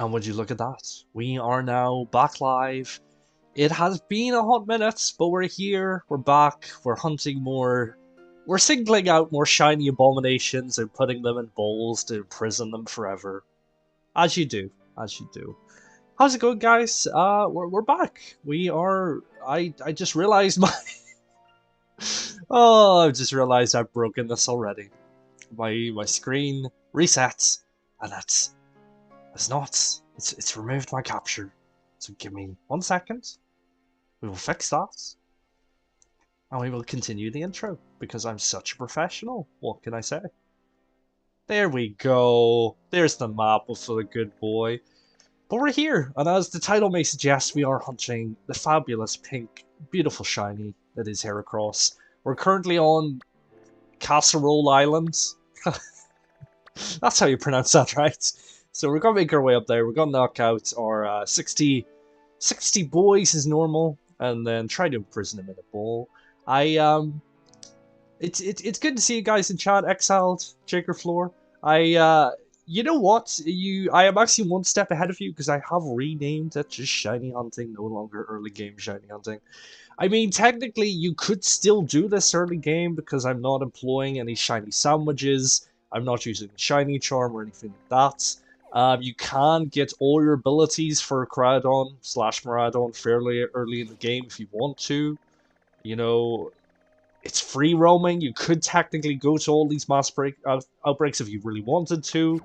And would you look at that? We are now back live. It has been a hot minute, but we're here, we're back, we're hunting more. We're singling out more shiny abominations and putting them in bowls to imprison them forever. As you do, as you do. How's it going, guys? We're back. We are. I just realized my. Oh, I just realized I've broken this already. My screen resets, and it's not. It's removed my capture. So give me 1 second. We will fix that. And we will continue the intro, because I'm such a professional. What can I say? There we go. There's the map for the good boy. But we're here, and as the title may suggest, we are hunting the fabulous pink, beautiful shiny that is HERACROSS. We're currently on Casserole Island. That's how you pronounce that, right? So we're going to make our way up there. We're going to knock out our 60 boys as normal, and then try to imprison them in a bowl. It's good to see you guys in chat. Exiled, Jaker Floor. You know what? I am actually 1 step ahead of you because I have renamed it just Shiny Hunting, no longer early game Shiny Hunting. I mean, technically, you could still do this early game because I'm not employing any shiny sandwiches. I'm not using Shiny Charm or anything like that. You can get all your abilities for Craddon / Maradon fairly early in the game if you want to. You know, it's free roaming. You could technically go to all these Mass Outbreaks if you really wanted to.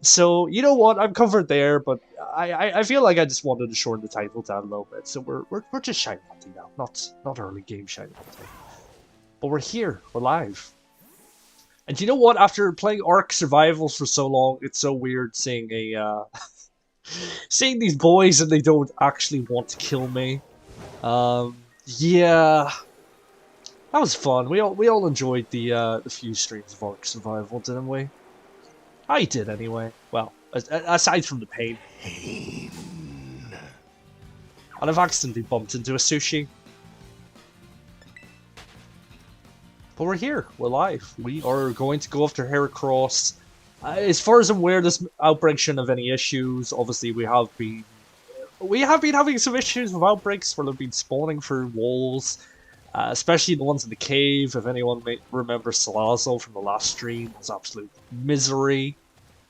So, you know what? I'm covered there, but I feel like I just wanted to shorten the title down a little bit. So we're just Shiny Hunting now, not early game Shiny Hunting. But we're here. We're live. And you know what? After playing Ark Survivals for so long, it's so weird seeing seeing these boys and they don't actually want to kill me. Yeah, that was fun. We all enjoyed the few streams of Ark Survival, didn't we? I did anyway. Well, aside from the pain. And I've accidentally bumped into a sushi. But we're here. We're live. We are going to go after HERACROSS. As far as I'm aware, this outbreak shouldn't have any issues. Obviously, we have been having some issues with outbreaks where they've been spawning through walls. Especially the ones in the cave. If anyone may remember SALAZZLE from the last stream, it was absolute misery.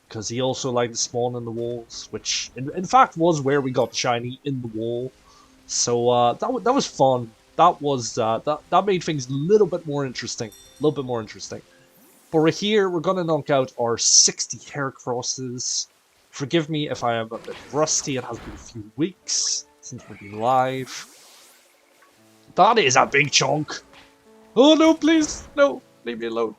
Because he also liked to spawn in the walls. Which, in fact, was where we got shiny, in the wall. So, that was fun. That made things a little bit more interesting. But we're here, we're gonna knock out our 60 HERACROSSes. Forgive me if I am a bit rusty, it has been a few weeks since we've been live. That is a big chunk! Oh no, please! No! Leave me alone.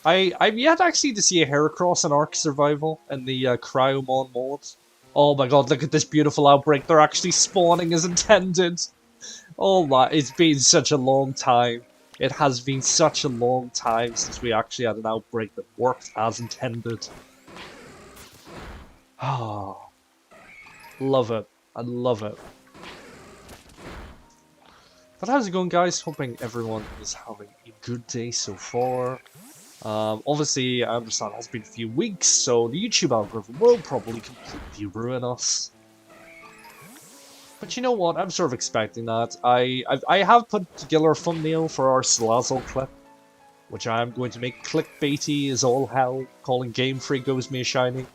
I'm yet actually to see a HERACROSS in Ark Survival in the Cryomon mod. Oh my god, look at this beautiful outbreak, they're actually spawning as intended! Oh my, it's been such a long time. It has been such a long time since we actually had an outbreak that worked as intended. Oh, love it. I love it. But how's it going, guys? Hoping everyone is having a good day so far. Obviously, I understand it has been a few weeks, so the YouTube algorithm will probably completely ruin us. But you know what? I'm sort of expecting that. I have put together a thumbnail for our SALAZZLE clip, which I am going to make clickbaity as all hell, calling Game Freak owes me a shiny.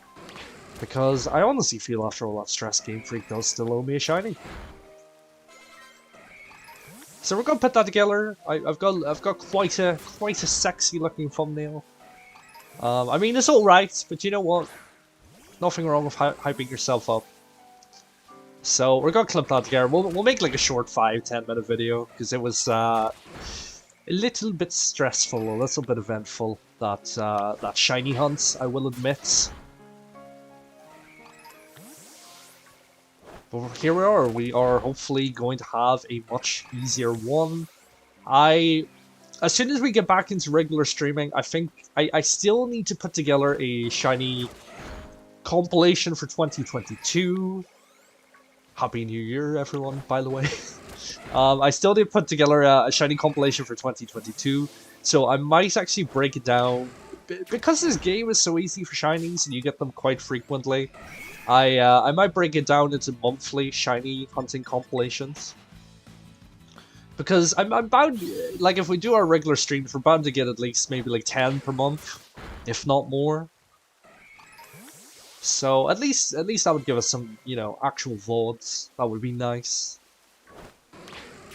Because I honestly feel after all that stress, Game Freak does still owe me a shiny. So we're gonna put that together. I've got quite a sexy looking thumbnail. I mean it's alright, but you know what? Nothing wrong with hyping yourself up. So we're gonna clip that together. We'll make like a short 5-10 minute video because it was a little bit stressful, a little bit eventful. That shiny hunt, I will admit. But here we are. We are hopefully going to have a much easier one. As soon as we get back into regular streaming, I think I still need to put together a shiny compilation for 2022. Happy New Year, everyone, by the way. I still need to put together a shiny compilation for 2022, so I might actually break it down because this game is so easy for shinies and you get them quite frequently, I might break it down into monthly shiny hunting compilations. Because I'm bound, like if we do our regular streams, we're bound to get at least maybe like 10 per month, if not more. So at least that would give us some, you know, actual VODs. That would be nice.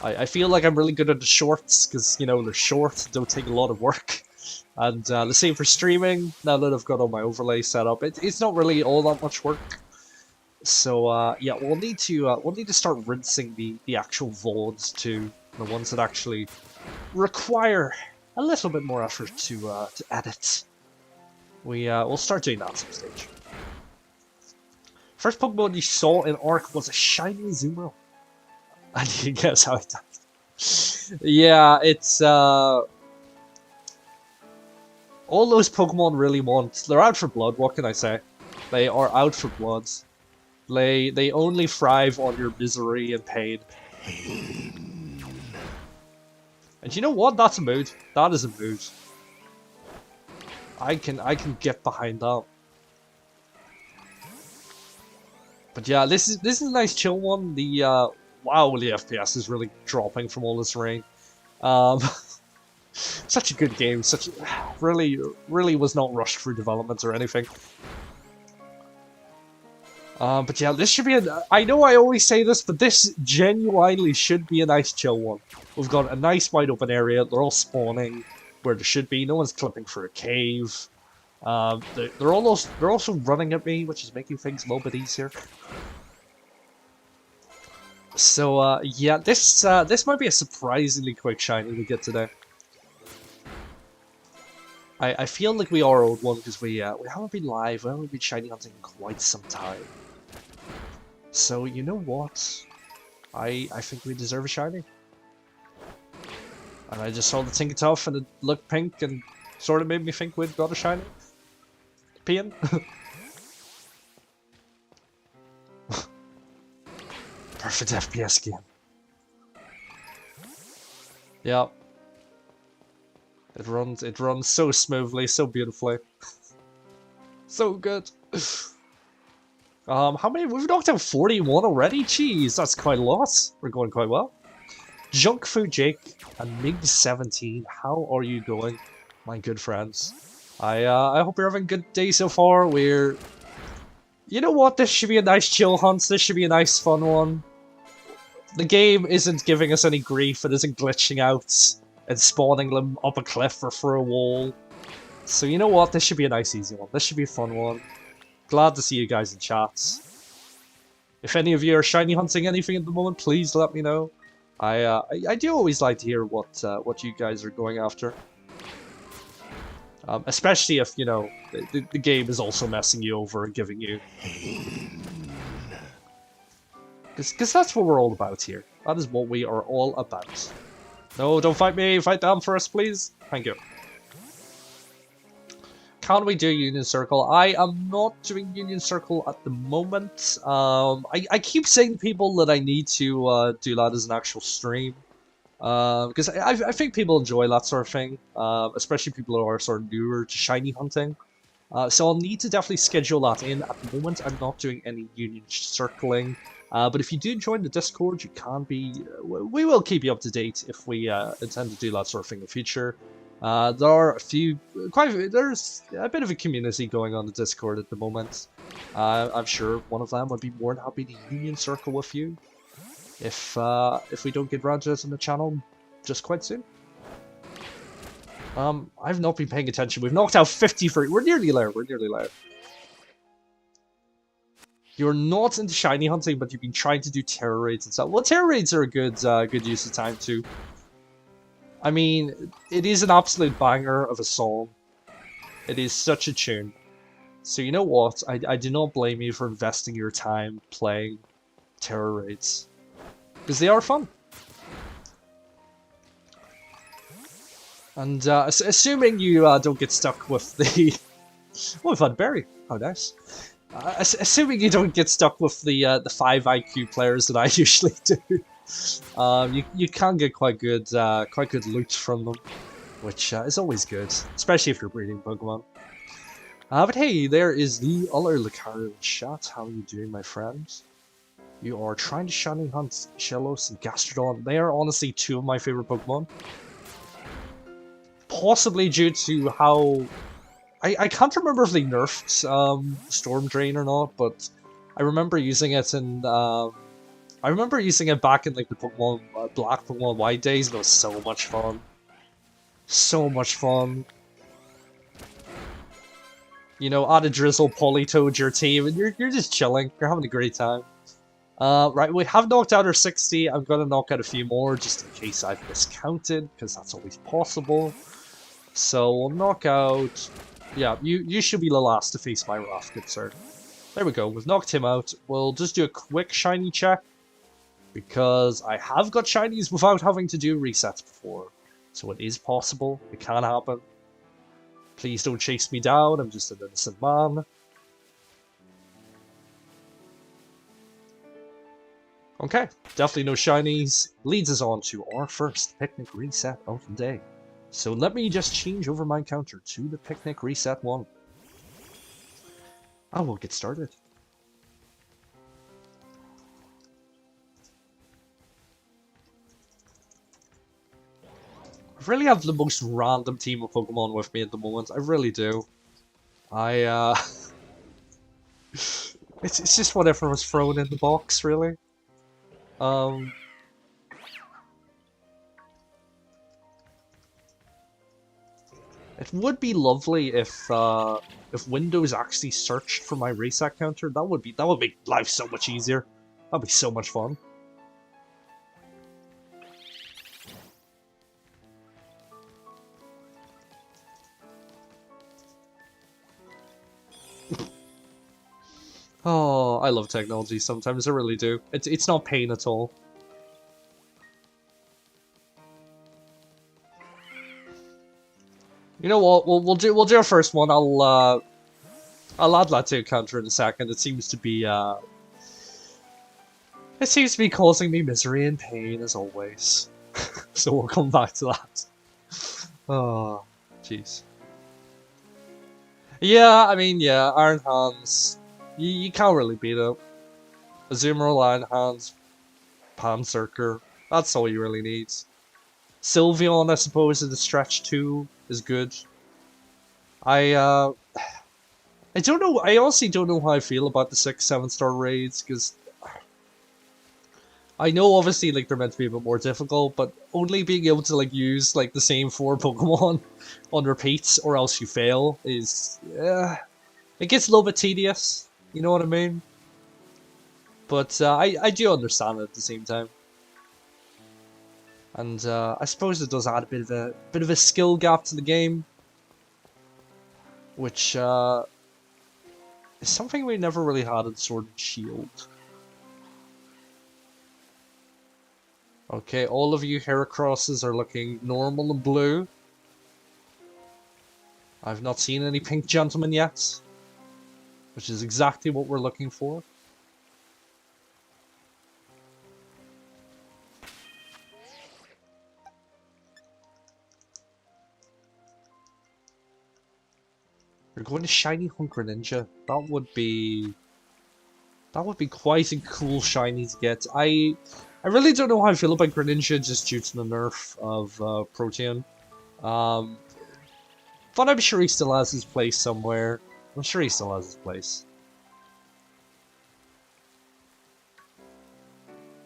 I feel like I'm really good at the shorts, because, you know, they're short, don't take a lot of work. And the same for streaming, now that I've got all my overlay set up, it's not really all that much work. So yeah, we'll need to start rinsing the actual VODs too. The ones that actually require a little bit more effort to edit. We'll start doing that at some stage. First Pokemon you saw in Arc was a shiny Zumo. And you guess how it died. Yeah, it's all those Pokemon really want. They're out for blood. What can I say? They are out for blood. They only thrive on your misery and pain. And you know what? That's a mood. That is a mood. I can get behind that. But yeah, this is a nice chill one. The wow, the FPS is really dropping from all this rain. Such a good game. Really was not rushed through development or anything. But yeah, this should be I know I always say this, but this genuinely should be a nice chill one. We've got a nice wide open area, they're all spawning where they should be, no one's clipping for a cave. They're also running at me, which is making things a little bit easier. So yeah, this might be a surprisingly quick shiny we get today. I feel like we are old one because we haven't been live, we haven't been shiny hunting in quite some time. So you know what? I think we deserve a shiny. And I just saw the Tinkertoff and it looked pink and sort of made me think we'd got a shiny. Peeing. Perfect FPS game. Yeah. It runs so smoothly, so beautifully. So good. How many? We've knocked out 41 already? Jeez, that's quite a lot. We're going quite well. Junk Food Jake and Mig17, how are you going, my good friends? I hope you're having a good day so far. You know what? This should be a nice chill hunt. This should be a nice fun one. The game isn't giving us any grief. It isn't glitching out and spawning them up a cliff or through a wall. So you know what? This should be a nice easy one. This should be a fun one. Glad to see you guys in chats. If any of you are shiny hunting anything at the moment, please let me know. I do always like to hear what you guys are going after. Especially if, you know, the game is also messing you over and giving you... Because that's what we're all about here. That is what we are all about. No, don't fight me. Fight them first, please. Thank you. Can we do Union Circle? I am not doing Union Circle at the moment. I keep saying to people that I need to do that as an actual stream. Because I think people enjoy that sort of thing. Especially people who are sort of newer to shiny hunting. So I'll need to definitely schedule that in. At the moment, I'm not doing any Union Circling. But if you do join the Discord, you can be... we will keep you up to date if we intend to do that sort of thing in the future. There are there's a bit of a community going on the Discord at the moment. I'm sure one of them would be more than happy to Union Circle with you. If we don't get around to this on the channel just quite soon. I've not been paying attention. We've knocked out 53. We're nearly there. We're nearly there. You're not into shiny hunting, but you've been trying to do terror raids and stuff. Well, terror raids are a good use of time too. I mean, it is an absolute banger of a song. It is such a tune. So you know what? I do not blame you for investing your time playing terror raids. Because they are fun. And assuming you don't get stuck with the... oh, we've had Berry. How nice. Assuming you don't get stuck with the 5 IQ players that I usually do. You can get quite good loot from them. which is always good, especially if you're breeding Pokemon. But hey, there is the other Lucario in chat. How are you doing, my friends? You are trying to shiny hunt Shellos and Gastrodon. They are honestly two of my favorite Pokemon. Possibly due to how... I can't remember if they nerfed Storm Drain or not, but I remember using it in... I remember using it back in like the Pokemon Black, Pokemon White days, and it was so much fun. So much fun. You know, add a Drizzle Politoed to your team, and you're just chilling. You're having a great time. Right, we have knocked out our 60. I'm gonna knock out a few more just in case I've miscounted, because that's always possible. So we'll knock out... Yeah, you should be the last to face my wrath, good sir. There we go, we've knocked him out. We'll just do a quick shiny check, because I have got shinies without having to do resets before. So it is possible, it can happen. Please don't chase me down, I'm just an innocent man. Okay, definitely no shinies. Leads us on to our first picnic reset of the day. So let me just change over my counter to the picnic reset 1. And we'll get started. I really have the most random team of Pokemon with me at the moment. I really do. It's just whatever was thrown in the box, really. It would be lovely if Windows actually searched for my reset counter. That would make life so much easier. That'd be so much fun. Oh, I love technology sometimes, I really do. It's not pain at all. You know what? We'll do our first one. I'll add that to a counter in a second. It seems to be causing me misery and pain as always. So we'll come back to that. Oh, jeez. Yeah, I mean, yeah, Iron Hands. You can't really beat it. Azumarill, Iron Hands, Panzerker. That's all you really need. Sylveon, I suppose, in the stretch too, is good. I don't know. I honestly don't know how I feel about the 6-7 star raids, because I know obviously like they're meant to be a bit more difficult, but only being able to like use like the same 4 Pokemon on repeats or else you fail is it gets a little bit tedious. You know what I mean? But I do understand it at the same time. And I suppose it does add a bit of a skill gap to the game, which is something we never really had in Sword and Shield. Okay, all of you HERACROSSes are looking normal and blue. I've not seen any pink gentlemen yet, which is exactly what we're looking for. We're going to Shiny Greninja. That would be quite a cool shiny to get. I really don't know how I feel about Greninja just due to the nerf of Protean. But I'm sure he still has his place somewhere. I'm sure he still has his place.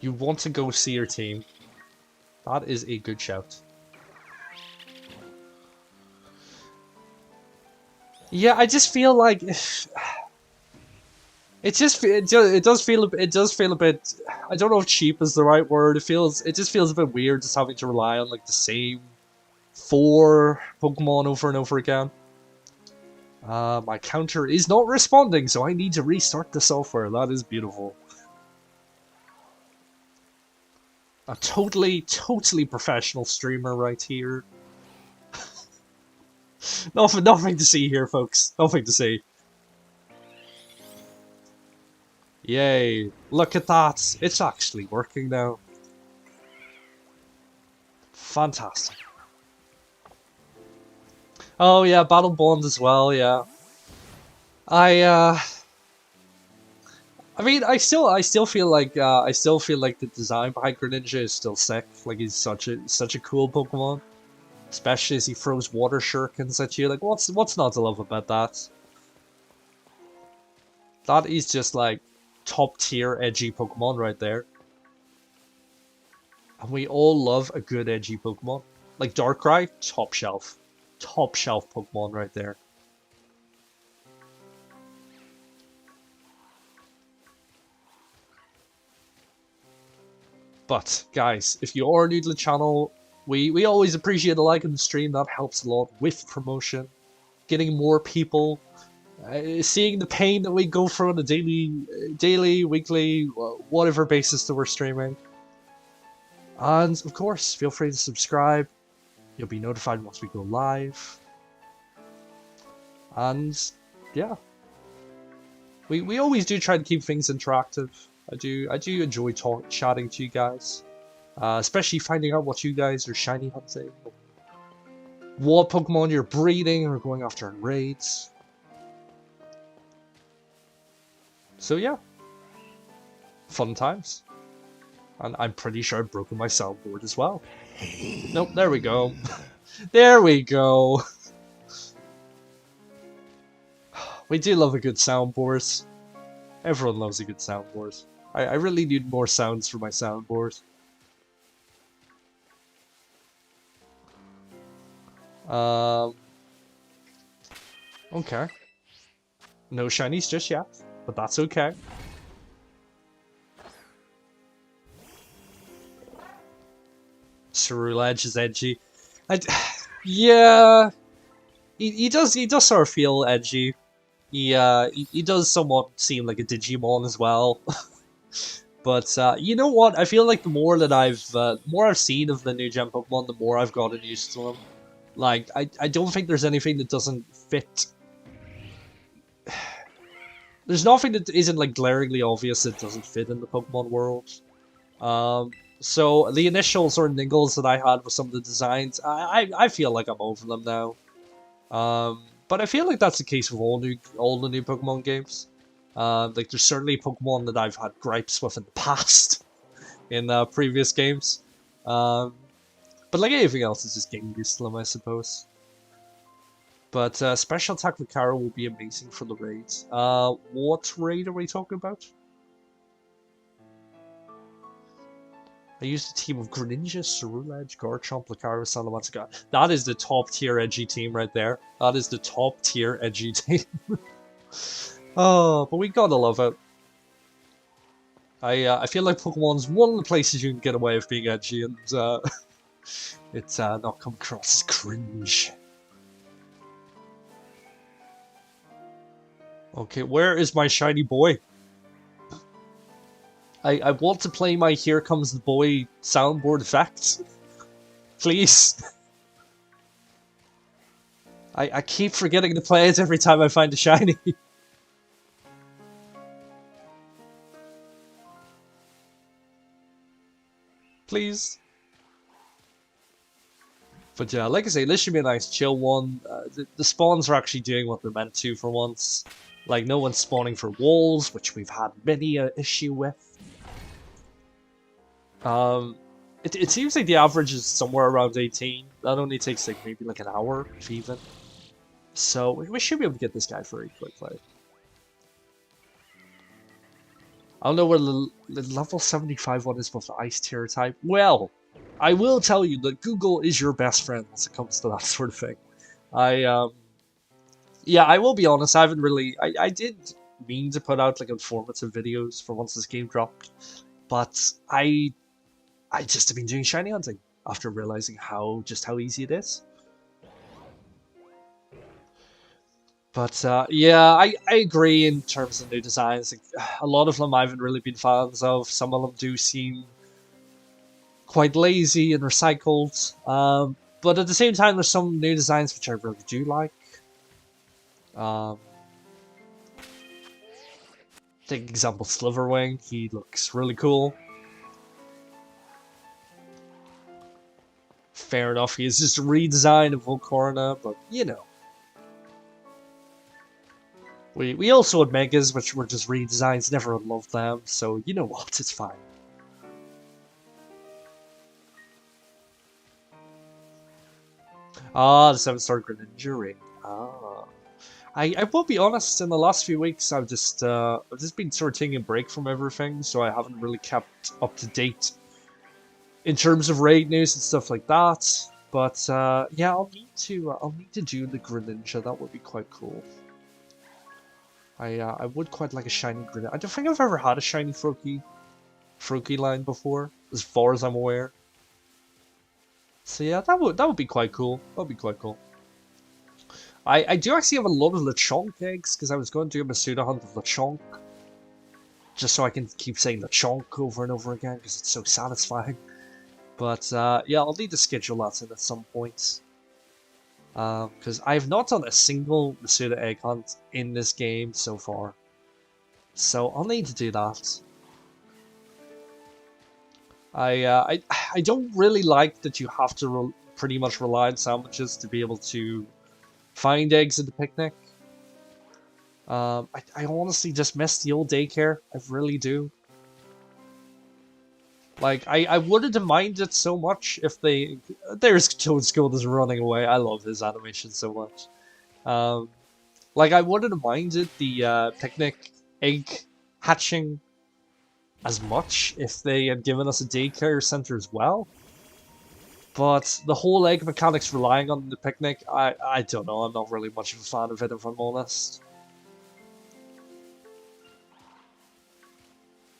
You want to go see your team. That is a good shout. Yeah, I just feel like it does feel a bit. I don't know if cheap is the right word. It just feels a bit weird just having to rely on like the same 4 Pokemon over and over again. My counter is not responding, so I need to restart the software. That is beautiful. A totally professional streamer right here. Nothing to see here, folks. Nothing to see. Yay. Look at that. It's actually working now. Fantastic. Oh yeah, Battle Bond as well. Yeah, I I mean, I still feel like the design behind Greninja is still sick. Like he's such a cool Pokemon, especially as he throws water shurikens at you. Like what's not to love about that? That is just like top tier edgy Pokemon right there. And we all love a good edgy Pokemon. Like Darkrai, top shelf. Top shelf Pokemon right there. But guys, if you are new to the channel, we always appreciate a like on the stream. That helps a lot with promotion, getting more people, seeing the pain that we go through on a daily, weekly, whatever basis that we're streaming. And of course, feel free to subscribe. You'll be notified once we go live. And yeah, we always do try to keep things interactive. I do enjoy chatting to you guys, especially finding out what you guys are shiny hunting, what Pokemon you're breeding or going after in raids. So yeah, fun times. And I'm pretty sure I've broken my soundboard as well. Nope, there we go. There we go. We do love a good soundboard. Everyone loves a good soundboard. I really need more sounds for my soundboard. Okay. No shinies just yet, but that's okay. Ceruledge is edgy. Yeah, he does sort of feel edgy. He does somewhat seem like a Digimon as well. But you know what? I feel like the more that the more I've seen of the new gen Pokemon, the more I've gotten used to them. Like I don't think there's anything that doesn't fit. There's nothing that isn't like glaringly obvious that doesn't fit in the Pokemon world. So the initials or niggles that I had with some of the designs, I feel like I'm over them now. But I feel like that's the case with all the new Pokemon games. Like there's certainly Pokemon that I've had gripes with in the past in previous games. But like anything else, it's just getting used to them, I suppose. But Special Attack Lucario will be amazing for the raids. What raid are we talking about? I used a team of Greninja, Ceruledge, Garchomp, Lucario, Salamanca. That is the top tier edgy team right there. That is the top tier edgy team. Oh, but we gotta love it. I feel like Pokemon's one of the places you can get away with being edgy and it's not come across as cringe. Okay, where is my shiny boy? I want to play my Here Comes the Boy soundboard effect. Please. I keep forgetting to play it every time I find a shiny. Please. But yeah, like I say, this should be a nice chill one. The spawns are actually doing what they're meant to for once. Like, no one's spawning for walls, which we've had many an issue with. It seems like the average is somewhere around 18. That only takes like maybe like an hour, if even. So we should be able to get this guy very quickly. I don't know where the level 75 one is with the ice tier type. Well, I will tell you that Google is your best friend once it comes to that sort of thing. Yeah, I will be honest, I haven't really, I did mean to put out like informative videos for once this game dropped, but I just have been doing shiny hunting after realizing just how easy it is. But yeah, I agree in terms of new designs. Like, a lot of them I haven't really been fans of. Some of them do seem quite lazy and recycled. But at the same time, there's some new designs which I really do like. Take example Sliverwing, he looks really cool. Fair enough, he is just a redesign of Volcarona, but you know. We also had Megas, which were just redesigns, never loved them, so you know what, it's fine. Ah, the 7-star Greninja ring. Ah. I will be honest, in the last few weeks I've just been sort of taking a break from everything, so I haven't really kept up to date in terms of raid news and stuff like that. But yeah, I'll need to do the Greninja. That would be quite cool. I would quite like a shiny Greninja. I don't think I've ever had a shiny Froakie line before, as far as I'm aware. So yeah, that would be quite cool. That would be quite cool. I do actually have a lot of Lechonk eggs, because I was going to do a Masuda hunt of Lechonk. Just so I can keep saying Lechonk over and over again, because it's so satisfying. But yeah, I'll need to schedule that in at some point. Because I have not done a single Masuda egg hunt in this game so far. So I'll need to do that. I don't really like that you have to pretty much rely on sandwiches to be able to find eggs at the picnic. I honestly just miss the old daycare. I really do. Like, I wouldn't have minded so much if they... There's Toadstool just running away. I love his animation so much. Like, I wouldn't have minded the picnic egg hatching as much if they had given us a daycare center as well. But the whole egg mechanics relying on the picnic, I don't know. I'm not really much of a fan of it, if I'm honest.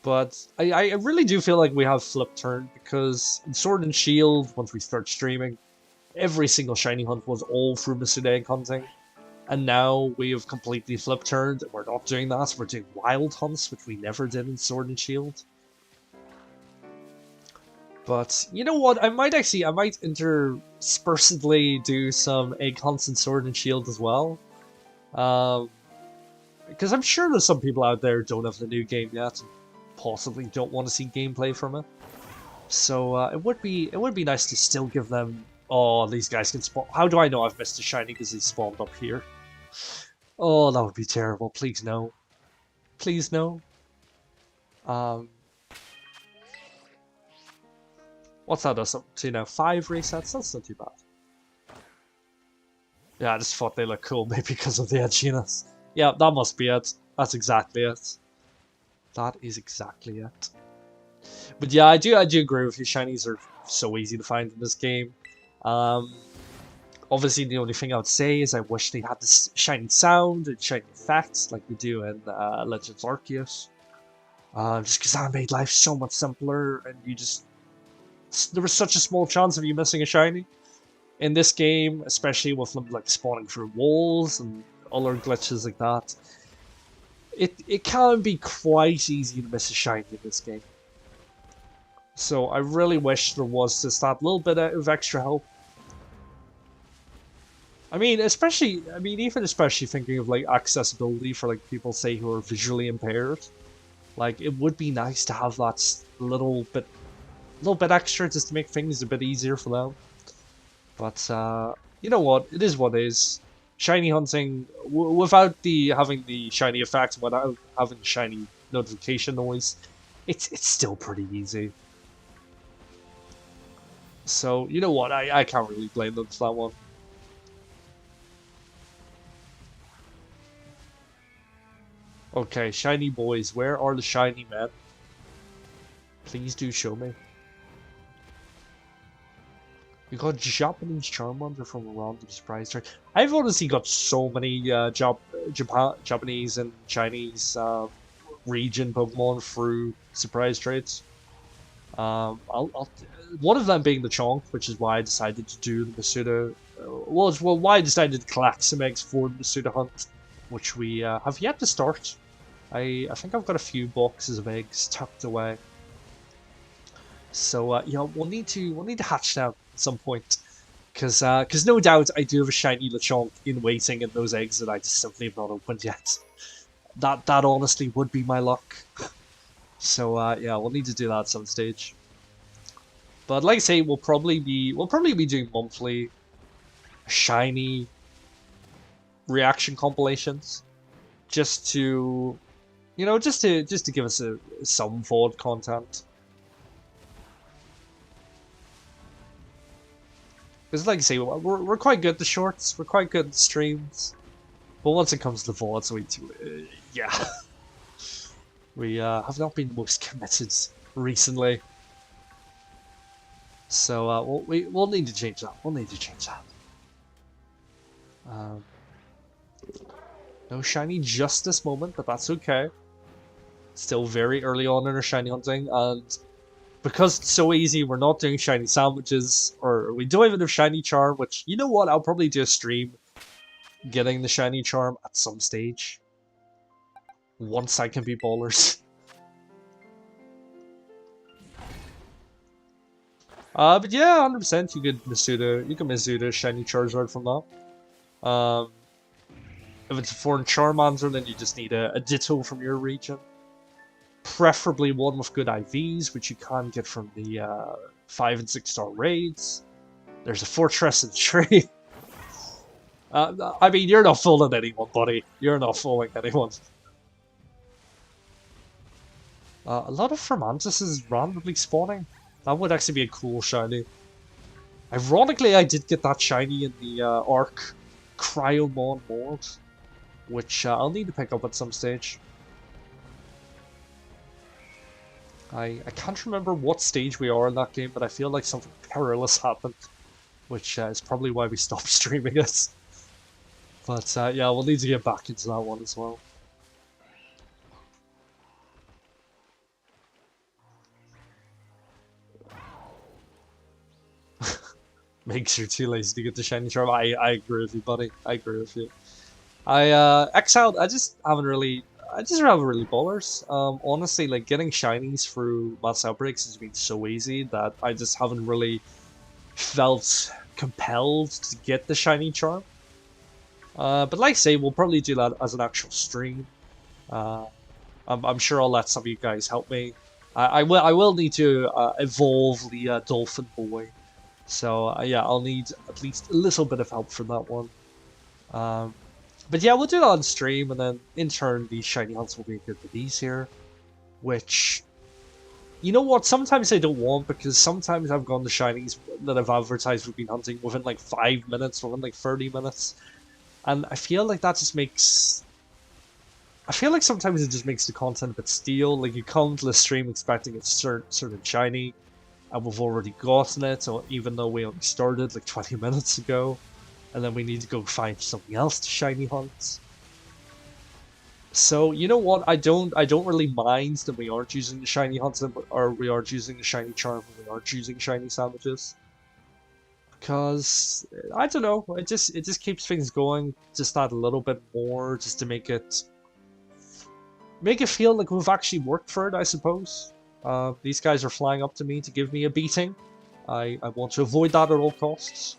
But I really do feel like we have flip turned, because in Sword and Shield, once we start streaming, every single shiny hunt was all through Masuda egg hunting. And now we have completely flip turned. We're not doing that. We're doing wild hunts, which we never did in Sword and Shield. But you know what? I might interspersedly do some egg hunts in Sword and Shield as well. Because I'm sure there's some people out there who don't have the new game yet, and possibly don't want to see gameplay from it. So it would be nice to still give them. Oh, these guys can spawn. How do I know I've missed a shiny because they spawned up here? Oh, that would be terrible. Please no. Please no. What's that does up to now? 5 resets? That's not too bad. Yeah, I just thought they looked cool, maybe because of the edginess. Yeah, that must be it. That's exactly it. That is exactly it. But yeah, I do agree with you. Shinies are so easy to find in this game. Obviously, the only thing I would say is I wish they had this shiny sound and shiny effects like we do in Legends Arceus. Just because that made life so much simpler, and there was such a small chance of you missing a shiny. In this game, especially with them like spawning through walls and other glitches like that, it can be quite easy to miss a shiny in this game. So I really wish there was just that little bit of extra help. I mean, especially thinking of like accessibility for like people say who are visually impaired. Like, it would be nice to have that little bit extra just to make things a bit easier for them. But you know what? It is what it is. Shiny hunting without having the shiny effect, without having shiny notification noise, it's still pretty easy. So you know what? I can't really blame them for that one. Okay, shiny boys, where are the shiny men? Please do show me. We got Japanese Charmander from a random surprise trade. I've honestly got so many Japanese and Chinese region Pokemon through surprise trades. One of them being the Chonk, which is why I decided to do the Masuda. Why I decided to collect some eggs for the Masuda hunt, which we have yet to start. I think I've got a few boxes of eggs tucked away. So yeah, we'll need to hatch that at some point, because no doubt I do have a shiny Lechonk in waiting in those eggs that I just simply have not opened yet. That honestly would be my luck. So yeah, we'll need to do that at some stage. But like I say, we'll probably be doing monthly shiny reaction compilations. just to, just to give us some VOD content. Because like I say, we're quite good at the shorts, we're quite good at the streams, but once it comes to VODs, yeah, we have not been the most committed recently. So we'll need to change that. We'll need to change that. No shiny just this moment, but that's okay. Still very early on in our shiny hunting, and because it's so easy, we're not doing shiny sandwiches, or we don't even have shiny charm, which, you know what, I'll probably do a stream getting the shiny charm at some stage. Once I can be ballers. But yeah, 100% you can Masuda shiny Charizard from that. If it's a foreign Charmander, then you just need a Ditto from your region. Preferably one with good IVs, which you can get from the 5 and 6 star raids. There's a fortress in the tree. I mean, you're not fooling anyone, buddy. You're not fooling anyone. A lot of Fermantis is randomly spawning. That would actually be a cool shiny. Ironically, I did get that shiny in the Arc Cryomon mod, which I'll need to pick up at some stage. I can't remember what stage we are in that game, but I feel like something perilous happened, which is probably why we stopped streaming it. But yeah, we'll need to get back into that one as well. Makes you too lazy to get the shiny charm. I agree with you, buddy. I agree with you. Exiled, I just haven't really ballers. Honestly, like, getting shinies through Mass Outbreaks has been so easy that I just haven't really felt compelled to get the shiny charm. But like I say, we'll probably do that as an actual stream. I'm sure I'll let some of you guys help me. I will need to evolve the Dolphin Boy. So yeah, I'll need at least a little bit of help for that one. But yeah, we'll do that on stream, and then in turn, these shiny hunts will be good for these here. Which, you know what, sometimes I don't want, because sometimes I've gone to shinies that I've advertised we've been hunting within like 5 minutes, within like 30 minutes. And I feel like that just makes... I feel like sometimes it just makes the content a bit stale. Like, you come to the stream expecting it's certain shiny, and we've already gotten it, so even though we only started like 20 minutes ago, and then we need to go find something else to shiny hunt. So you know what? I don't really mind that we aren't using the shiny hunts, or we aren't using the shiny charm, and we aren't using shiny sandwiches, because I don't know. It just keeps things going. Just add a little bit more, just to make it feel like we've actually worked for it, I suppose. These guys are flying up to me to give me a beating. I want to avoid that at all costs.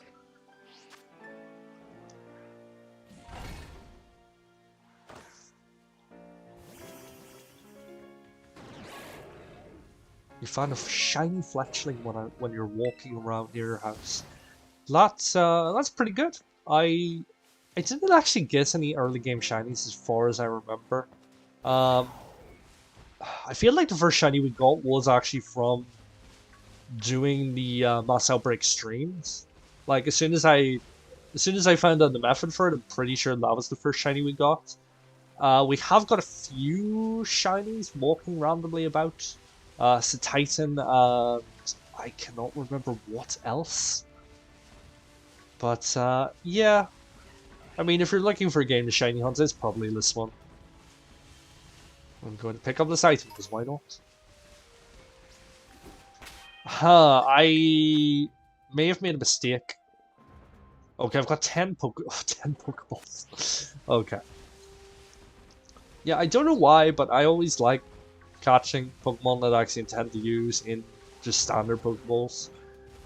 You find a shiny fletchling when you're walking around near your house. That's pretty good. I didn't actually get any early game shinies as far as I remember. I feel like the first shiny we got was actually from doing the Mass Outbreak streams. Like, as soon as I found out the method for it, I'm pretty sure that was the first shiny we got. We have got a few shinies walking randomly about. Titan, and I cannot remember what else. But yeah, I mean, if you're looking for a game to shiny hunt, it's probably this one. I'm going to pick up this item, because why not? I may have made a mistake. Okay, I've got 10 Pokeballs. Okay. Yeah, I don't know why, but I always like catching Pokemon that I actually intend to use in just standard Pokeballs.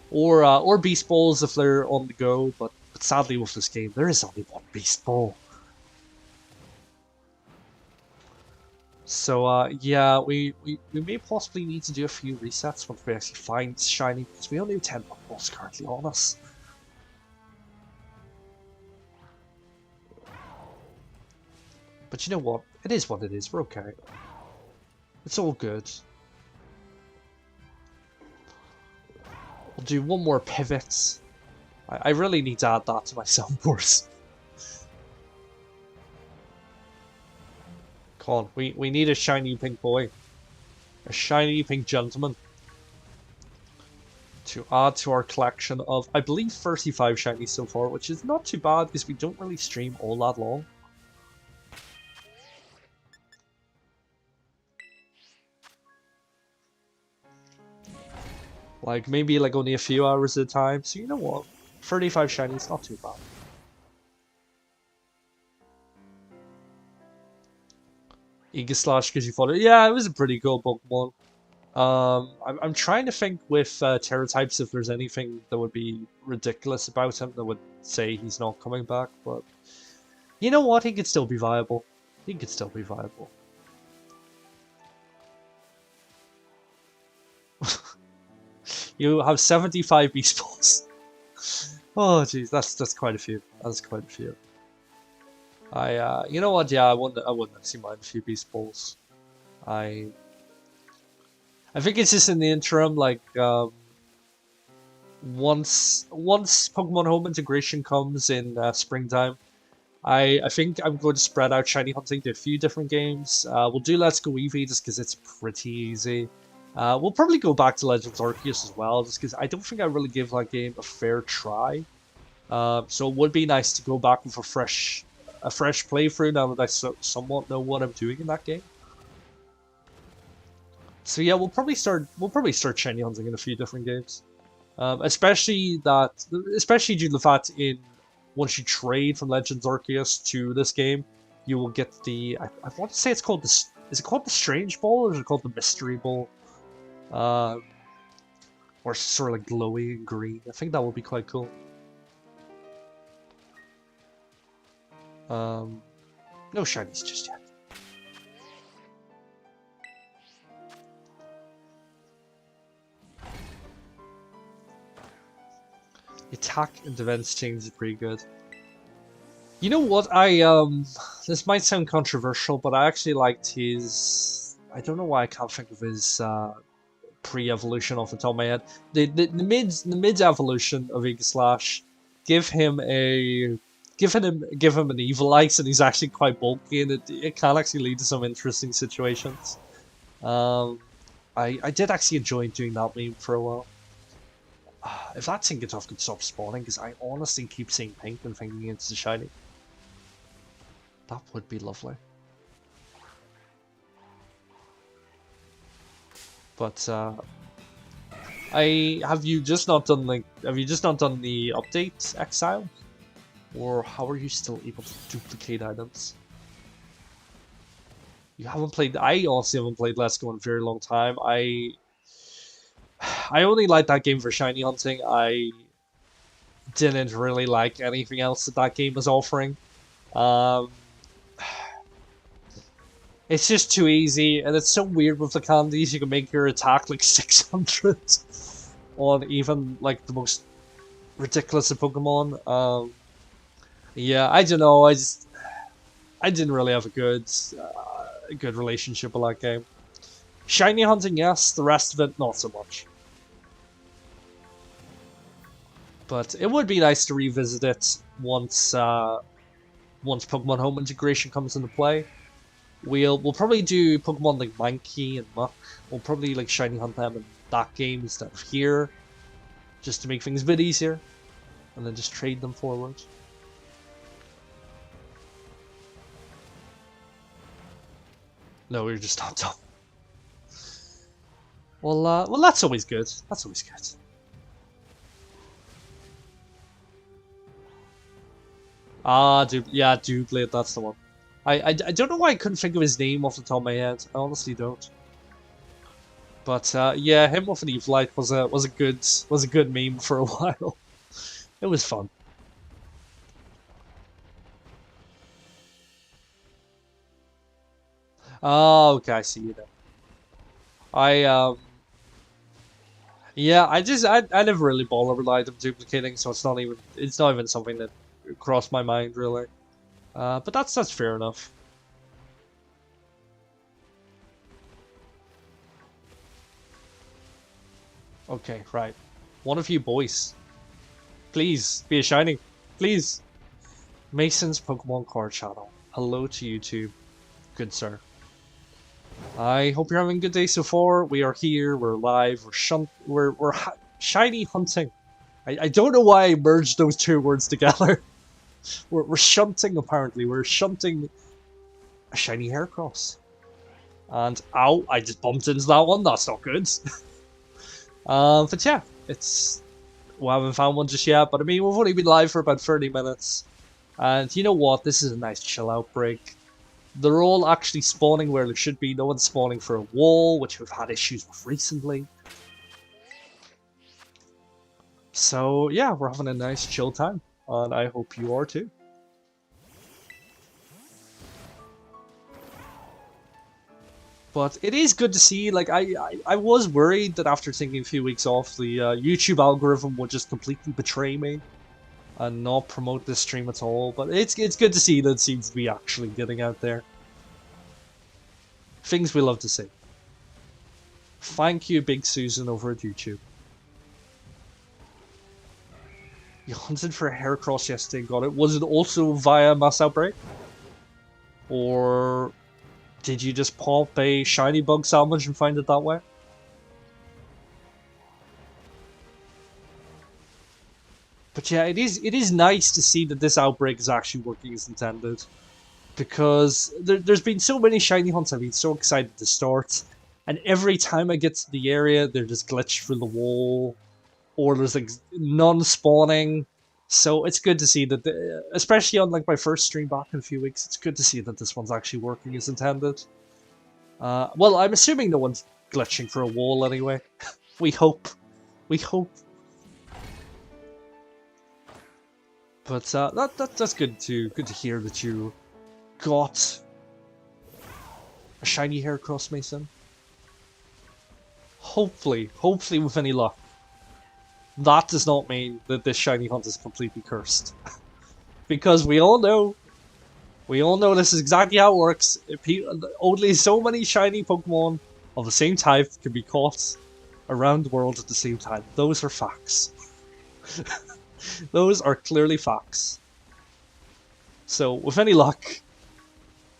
Or Beast Balls if they're on the go, but sadly with this game, there is only one Beast Ball. So yeah, we may possibly need to do a few resets once we actually find shiny, because we only have 10 Pokeballs currently on us. But you know what? It is what it is. We're okay. It's all good. We'll do one more pivot. I really need to add that to my soundboards. Come on, we need a shiny pink boy. A shiny pink gentleman. To add to our collection of, I believe, 35 shinies so far, which is not too bad because we don't really stream all that long. Like, maybe like only a few hours at a time, so you know what? 35 shinies, not too bad. Aegislash because you fought it. Yeah, it was a pretty cool Pokemon. I'm trying to think with Terratypes if there's anything that would be ridiculous about him that would say he's not coming back, but you know what? He could still be viable. He could still be viable. You have 75 Beast Balls. Oh jeez, that's quite a few. That's quite a few. You know what? Yeah, I wouldn't actually mind a few Beast Balls. I think it's just in the interim, like once Pokemon Home integration comes in springtime, I think I'm going to spread out shiny hunting to a few different games. We'll do Let's Go Eevee just because it's pretty easy. We'll probably go back to Legends Arceus as well, just because I don't think I really gave that game a fair try. So it would be nice to go back with a fresh playthrough now that I somewhat know what I'm doing in that game. So yeah, we'll probably start shiny hunting in a few different games, especially due to the fact once you trade from Legends Arceus to this game, you will get the I want to say it's called is it called the Strange Ball or is it called the Mystery Ball, or sort of like glowy and green. I think that would be quite cool. No shinies just yet. Attack and defense change is pretty good. You know what? This might sound controversial, but I actually liked his. I don't know why I can't think of his pre-evolution off the top of my head. The mid evolution of Aegislash, give him an Evilite, and he's actually quite bulky, and it can actually lead to some interesting situations. I did actually enjoy doing that meme for a while. If that Tinkertoff could stop spawning, because I honestly keep seeing pink and thinking it's a shiny. That would be lovely. But have you just not done the update, Exile? Or how are you still able to duplicate items? You haven't played. I honestly haven't played Let's Go in a very long time. I only like that game for shiny hunting. I didn't really like anything else that game was offering. It's just too easy, and it's so weird with the candies. You can make your attack like 600 on even like the most ridiculous of Pokemon. Yeah, I don't know. I didn't really have a good relationship with that game. Shiny hunting, yes. The rest of it, not so much. But it would be nice to revisit it once Pokemon Home integration comes into play. We'll probably do Pokemon like Mankey and Muck. We'll probably like shiny hunt them in that game instead of here, just to make things a bit easier, and then just trade them forward. No, we're just not done. Well, that's always good. That's always good. Yeah, Doublade, that's the one. I don't know why I couldn't think of his name off the top of my head. I honestly don't. But yeah, him with an Evilite was a good meme for a while. It was fun. Oh, okay, I see you now. Yeah, I never really bothered with item duplicating, so it's not even something that crossed my mind really. But that's fair enough. Okay, right. One of you boys. Please, be a shiny. Please. Mason's Pokemon card channel. Hello to you too, good sir. I hope you're having a good day so far. We are here, we're live, we're shiny hunting. I don't know why I merged those two words together. We're shunting apparently. We're shunting a shiny Heracross. And ow, I just bumped into that one. That's not good. But yeah, we haven't found one just yet. But I mean, we've only been live for about 30 minutes. And you know what? This is a nice chill out break. They're all actually spawning where they should be. No one's spawning for a wall, which we've had issues with recently. So yeah, we're having a nice chill time. And I hope you are too. But it is good to see, like, I was worried that after taking a few weeks off, the YouTube algorithm would just completely betray me and not promote this stream at all. But it's good to see that it seems to be actually getting out there. Things we love to see. Thank you, Big Susan over at YouTube. You hunted for a Heracross yesterday, got it. Was it also via Mass Outbreak? Or did you just pop a shiny bug sandwich and find it that way? But yeah, it is nice to see that this outbreak is actually working as intended. Because there's been so many shiny hunts I've been so excited to start. And every time I get to the area, they're just glitched through the wall. Or there's like non-spawning. So it's good to see that, especially on like my first stream back in a few weeks, it's good to see that this one's actually working as intended. Well, I'm assuming no one's glitching for a wall anyway. We hope. We hope. But that's good to hear that you got a shiny Heracross, Mason. Hopefully with any luck. That does not mean that this shiny hunt is completely cursed. Because we all know this is exactly how it works. Only so many shiny Pokemon of the same type can be caught around the world at the same time. Those are facts. Those are clearly facts. So, with any luck,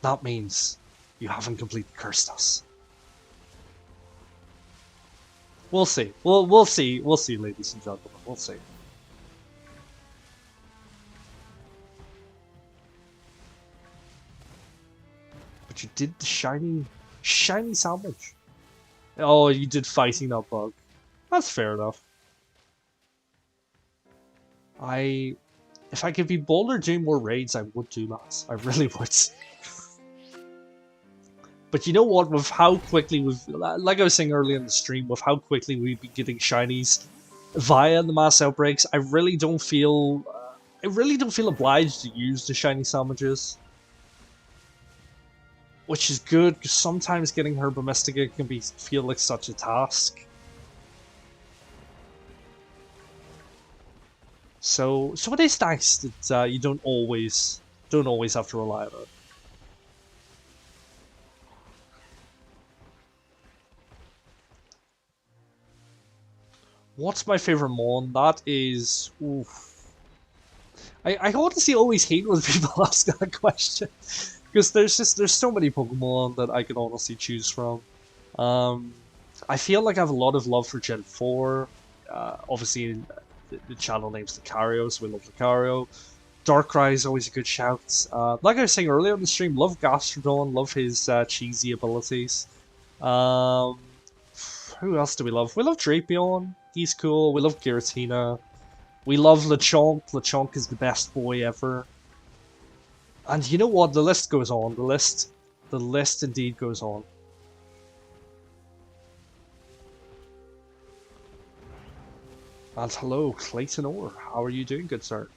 that means you haven't completely cursed us. We'll see. We'll see. We'll see, ladies and gentlemen. We'll see. But you did the shiny sandwich. Oh, you did fighting that bug. That's fair enough. If I could be bolder doing more raids, I would do that. I really would. But you know what? With how quickly like I was saying earlier in the stream, with how quickly we've been getting shinies via the mass outbreaks, I really don't feel obliged to use the shiny sandwiches, which is good because sometimes getting Herba Mystica can feel like such a task. So it is nice that you don't always have to rely on it. What's my favorite Mon? That is... Oof. I honestly always hate when people ask that question. Because there's so many Pokemon that I can honestly choose from. I feel like I have a lot of love for Gen 4. Obviously, the channel name's Lucario, so we love Lucario. Darkrai is always a good shout. Like I was saying earlier on the stream, love Gastrodon, love his cheesy abilities. Who else do we love? We love Drapion. He's cool. We love Giratina. We love Lechonk. Lechonk is the best boy ever. And you know what? The list goes on. The list indeed goes on. And hello, Clayton Orr. How are you doing, good sir?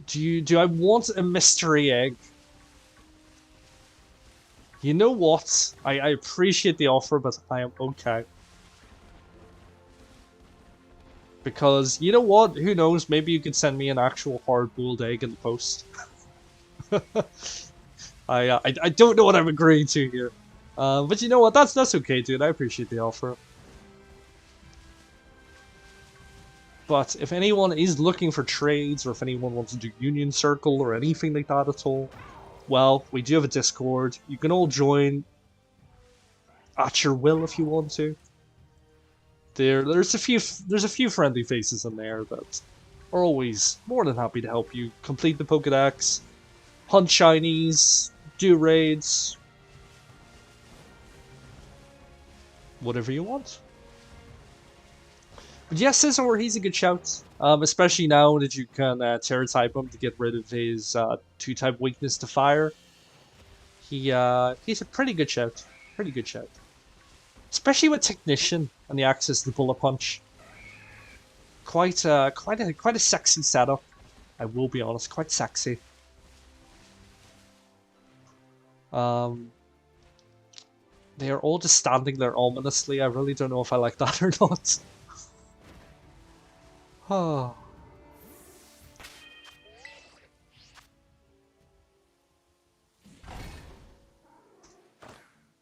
Do I want a mystery egg? You know what? I appreciate the offer, but I am okay. Because, you know what? Who knows? Maybe you could send me an actual hard-boiled egg in the post. I don't know what I'm agreeing to here. But you know what? That's okay, dude. I appreciate the offer. But if anyone is looking for trades, or if anyone wants to do Union Circle or anything like that at all, well, we do have a Discord. You can all join at your will if you want to. There's a few friendly faces in there that are always more than happy to help you complete the Pokédex, hunt shinies, do raids, whatever you want. But yes, Scizor, he's a good shout. Especially now that you can Terra type him to get rid of his 2-type weakness to fire. He's a pretty good shout. Pretty good shout. Especially with Technician and the access to the Bullet Punch. Quite a sexy setup. I will be honest, quite sexy. They are all just standing there ominously. I really don't know if I like that or not. Oh.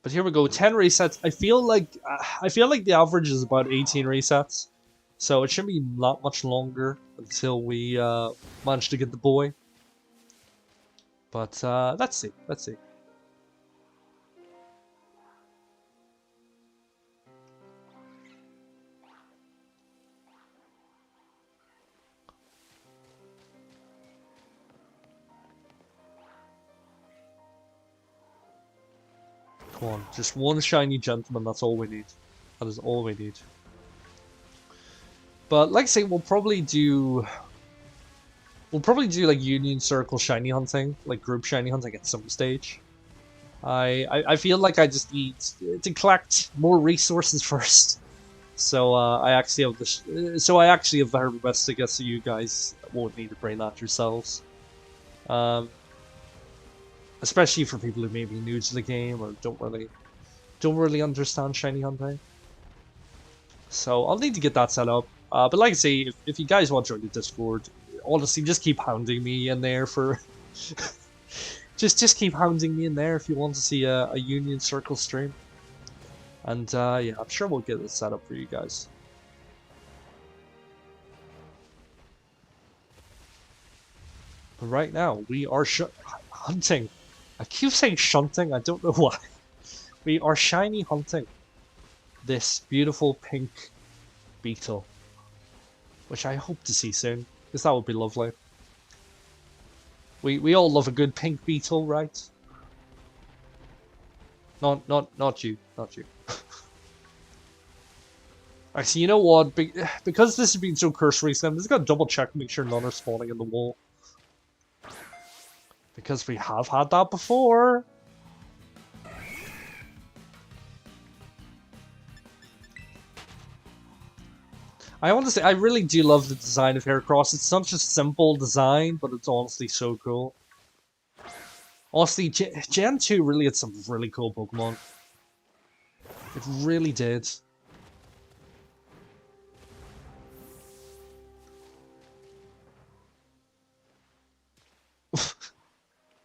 But here we go, 10 resets. I feel like the average is about 18 resets, so it shouldn't be not much longer until we manage to get the boy. But let's see, let's see. Come on, just one shiny gentleman, that's all we need. That is all we need. But like I say, we'll probably do like Union Circle shiny hunting, like group shiny hunting at some stage. I feel like I just need to collect more resources first. So I actually have the very best to guess, so you guys won't need to brain that yourselves. Especially for people who may be new to the game or don't really understand shiny hunting. So I'll need to get that set up. But like I say, if you guys want to join the Discord, honestly, just keep hounding me in there for. just keep hounding me in there if you want to see a Union Circle stream. And yeah, I'm sure we'll get it set up for you guys. But right now, we are hunting. I keep saying shunting, I don't know why. We are shiny hunting this beautiful pink beetle, which I hope to see soon, because that would be lovely. We all love a good pink beetle, right? Not you, not you. Actually, you know what? Because this has been so cursory, I'm just gonna double check, make sure none are spawning in the wall. Because we have had that before. I want to say, I really do love the design of HERACROSS. It's such a simple design, but it's honestly so cool. Honestly, Gen 2 really had some really cool Pokemon. It really did.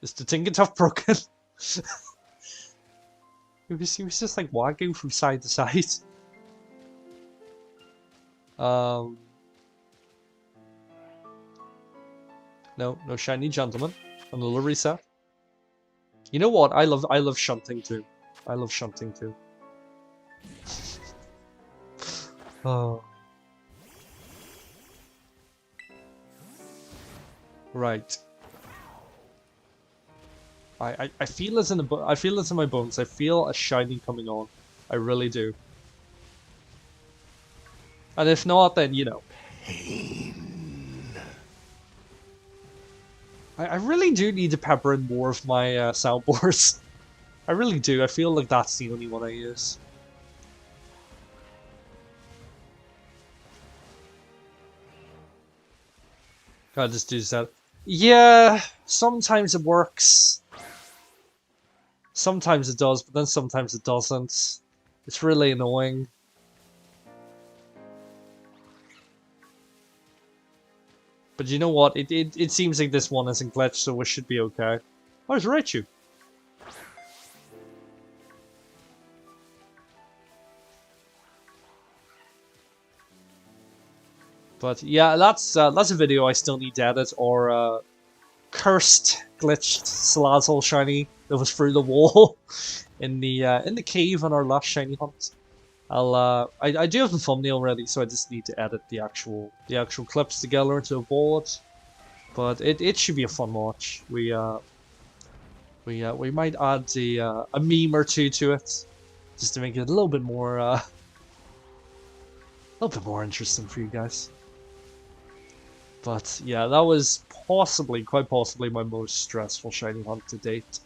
Is the Tinkertuff broken? He was just like wagging from side to side. No shiny gentleman. Another reset. You know what? I love shunting too. I love shunting too. Oh. Right. I feel this in my bones. I feel a shiny coming on. I really do. And if not, then you know. Pain. I really do need to pepper in more of my soundboards. I really do. I feel like that's the only one I use. Gotta just do that. Yeah, sometimes it works. Sometimes it does, but then sometimes it doesn't. It's really annoying. But you know what? It seems like this one isn't glitched, so we should be okay. Oh, it's Raichu. But yeah, that's a video I still need to edit, or cursed, glitched SALAZZLE shiny that was through the wall in the cave on our last shiny hunt. I do have the thumbnail ready, so I just need to edit the actual clips together into a board. But it should be a fun watch. We might add a meme or two to it, just to make it a little bit more interesting for you guys. But yeah, that was quite possibly my most stressful shiny hunt to date.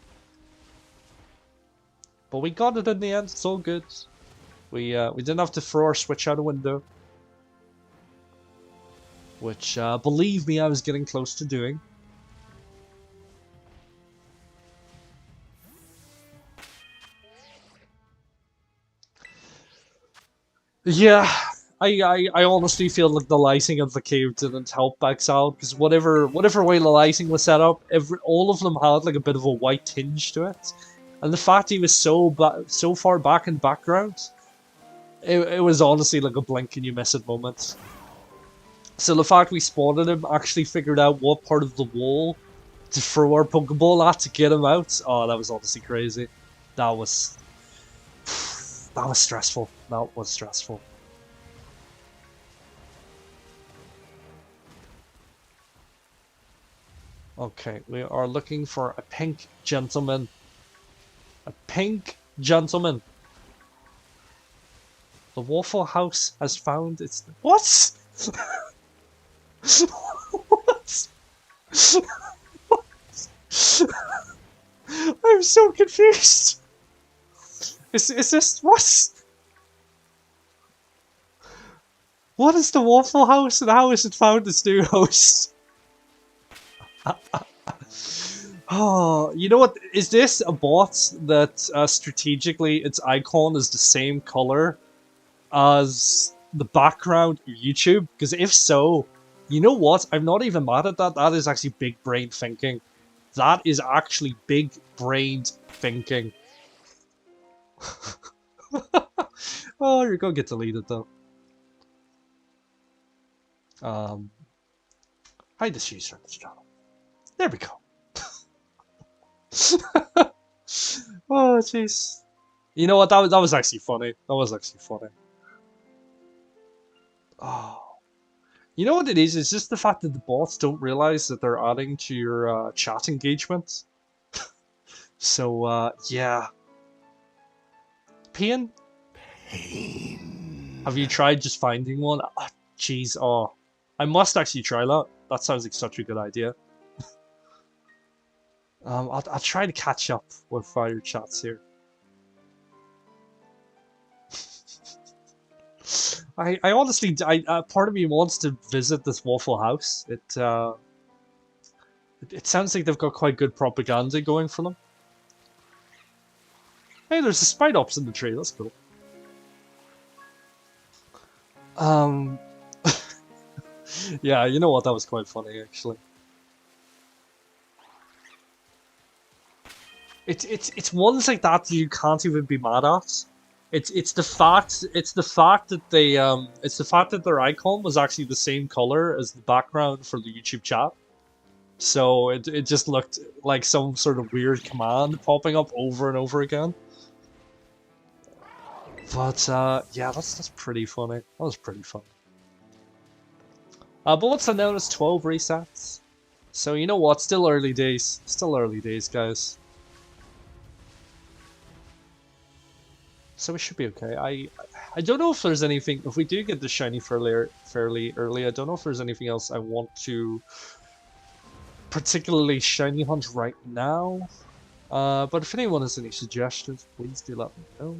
But we got it in the end. It's all good. We didn't have to throw our Switch out a window, which believe me, I was getting close to doing. Yeah, I honestly feel like the lighting of the cave didn't help Exile, because whatever way the lighting was set up, all of them had like a bit of a white tinge to it, and the fact he was so far back in the background, it was honestly like a blink and you miss it moment. So the fact we spotted him, actually figured out what part of the wall to throw our Pokeball at to get him out. Oh, that was honestly crazy. That was stressful. That was stressful. Okay, we are looking for a pink gentleman. A pink gentleman. The Waffle House has found its... What? What? What? I'm so confused. Is this... What? What is the Waffle House and how has it found its new host? Oh, you know what? Is this a bot that strategically its icon is the same color as the background of YouTube? Because if so, you know what? I'm not even mad at that. That is actually big brain thinking. That is actually big brained thinking. Oh, you're gonna get deleted though. Hide this user on this channel. There we go. Oh jeez. You know what? That was actually funny. That was actually funny. Oh. You know what it is? It's just the fact that the bots don't realize that they're adding to your chat engagement. So yeah. Pain? Have you tried just finding one? Jeez, oh. I must actually try that. That sounds like such a good idea. I'll try to catch up with your chats here. I honestly, part of me wants to visit this Waffle House. It sounds like they've got quite good propaganda going for them. Hey, there's a Spidops in the tree. That's cool. Yeah, you know what? That was quite funny, actually. It's ones like that you can't even be mad at. It's the fact that they it's the fact that their icon was actually the same color as the background for the YouTube chat. So it just looked like some sort of weird command popping up over and over again. But yeah, that's pretty funny. That was pretty funny. But what's the known as 12 resets? So you know what? Still early days. Still early days, guys. So we should be okay. I don't know if there's anything, if we do get the shiny fairly early, I don't know if there's anything else I want to particularly shiny hunt right now. But if anyone has any suggestions, please do let me know.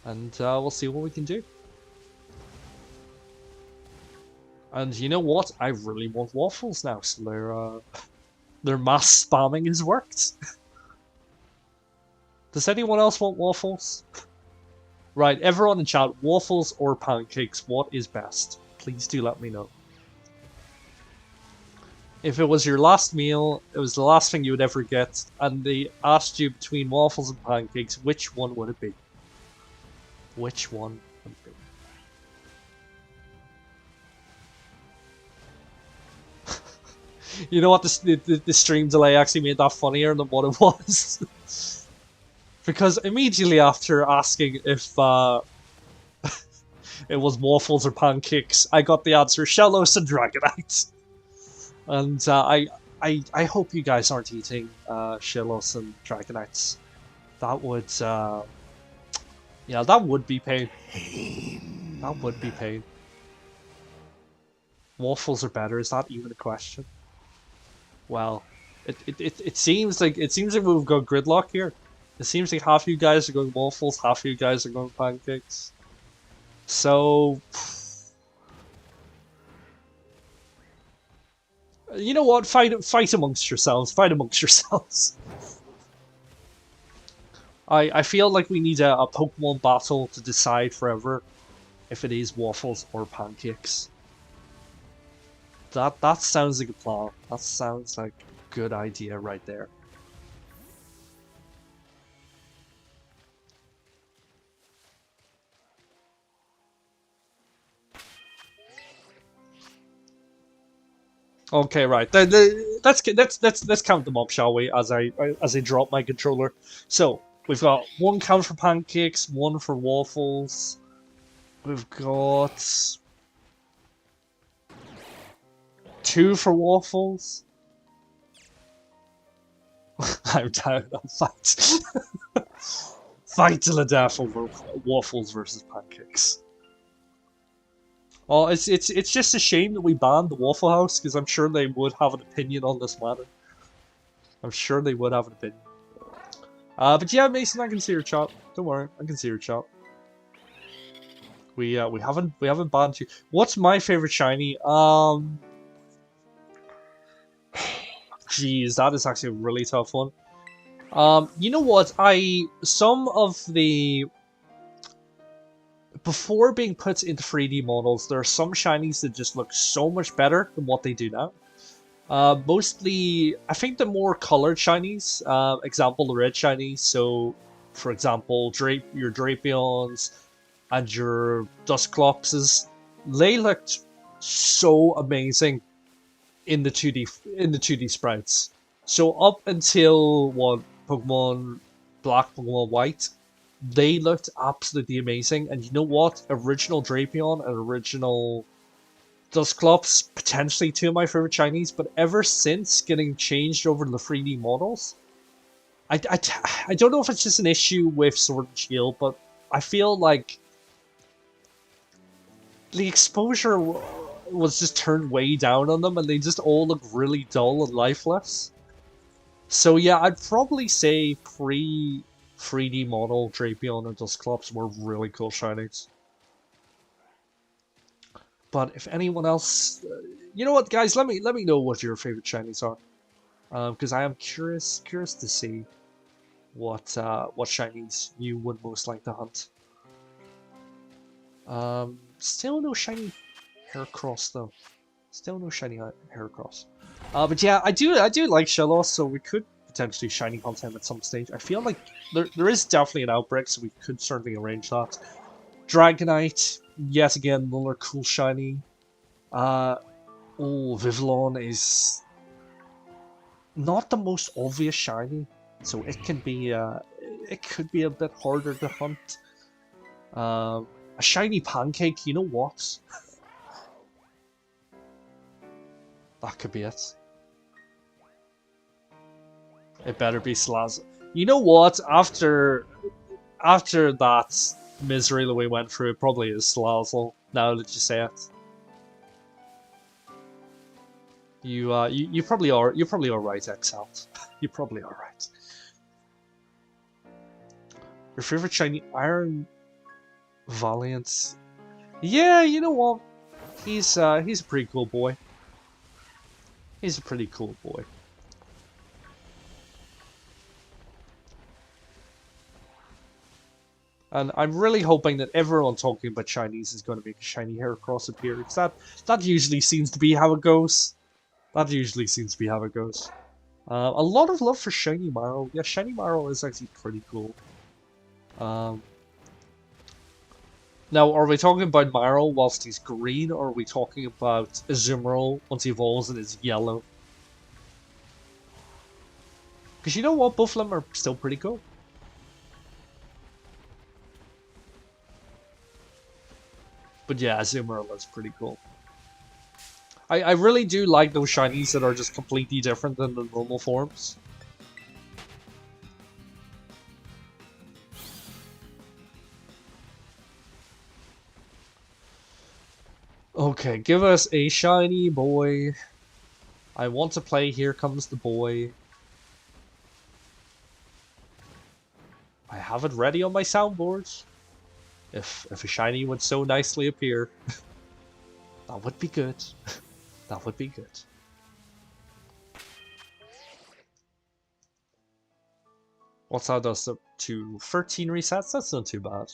And we'll see what we can do. And you know what? I really want waffles now, so their mass spamming has worked. Does anyone else want waffles? Right, everyone in chat, waffles or pancakes, what is best? Please do let me know. If it was your last meal, it was the last thing you would ever get, and they asked you between waffles and pancakes, which one would it be? Which one would it be? You know what? The stream delay actually made that funnier than what it was. Because immediately after asking if it was waffles or pancakes, I got the answer Shellos and Dragonite. And I hope you guys aren't eating Shellos and Dragonites. That would yeah, that would be pain. That would be pain. Waffles are better. Is that even a question? Well, it seems like we've got gridlock here. It seems like half you guys are going waffles, half you guys are going pancakes. So, you know what? Fight amongst yourselves. Fight amongst yourselves. I feel like we need a Pokemon battle to decide forever if it is waffles or pancakes. That sounds like a plan. That sounds like a good idea right there. Okay, right. Let's count them up, shall we? As I drop my controller. So we've got one count for pancakes, one for waffles. We've got two for waffles. I'm down on fight. Fight to the death over waffles versus pancakes. Oh, it's just a shame that we banned the Waffle House, because I'm sure they would have an opinion on this matter. I'm sure they would have an opinion. But yeah, Mason, I can see your chat. Don't worry, I can see your chat. We haven't banned you. What's my favorite shiny? Jeez, that is actually a really tough one. You know what? Some of the before being put into 3D models, there are some shinies that just look so much better than what they do now. Mostly, I think the more colored shinies, example the red shinies, so for example, your Drapions and your Dusclopses, they looked so amazing in the 2D sprites. So up until what, Pokemon Black, Pokemon White, they looked absolutely amazing. And you know what? Original Drapion and original Dusclops, potentially two of my favorite shinies, but ever since getting changed over to the 3D models, I don't know if it's just an issue with Sword and Shield, but I feel like the exposure was just turned way down on them, and they just all look really dull and lifeless. So yeah, I'd probably say pre-3D model Drapion and Dusclops were really cool shinies. But if anyone else, you know what, guys, let me know what your favorite shinies are, because I am curious to see what shinies you would most like to hunt. Still no shiny Heracross though. Still no shiny Heracross. But yeah, I do like Shellos, so we could potentially shiny hunt him at some stage. I feel like there is definitely an outbreak, so we could certainly arrange that. Dragonite, yet again, another cool shiny. Oh, Vivillon is not the most obvious shiny, so it can be it could be a bit harder to hunt. A shiny Pancake, you know what? That could be it. It better be SALAZZLE. You know what? After that misery that we went through, it probably is SALAZZLE. Now that you say it, you probably are. You probably are right, Exalt. You probably are right. Your favorite shiny Iron Valiant? Yeah, you know what? He's a pretty cool boy. He's a pretty cool boy. And I'm really hoping that everyone talking about Chinese is going to make a shiny Heracross appear, because that usually seems to be how it goes. That usually seems to be how it goes. A lot of love for Shiny Marrow. Yeah, Shiny Marrow is actually pretty cool. Now, are we talking about Marrow whilst he's green, or are we talking about Azumarill once he evolves and is yellow? Because you know what? Both of them are still pretty cool. But yeah, Azumarilla's pretty cool. I really do like those shinies that are just completely different than the normal forms. Okay, give us a shiny boy. I want to play Here Comes the Boy. I have it ready on my soundboard. If a shiny would so nicely appear. That would be good. That would be good. What's that does up to 13 resets? That's not too bad.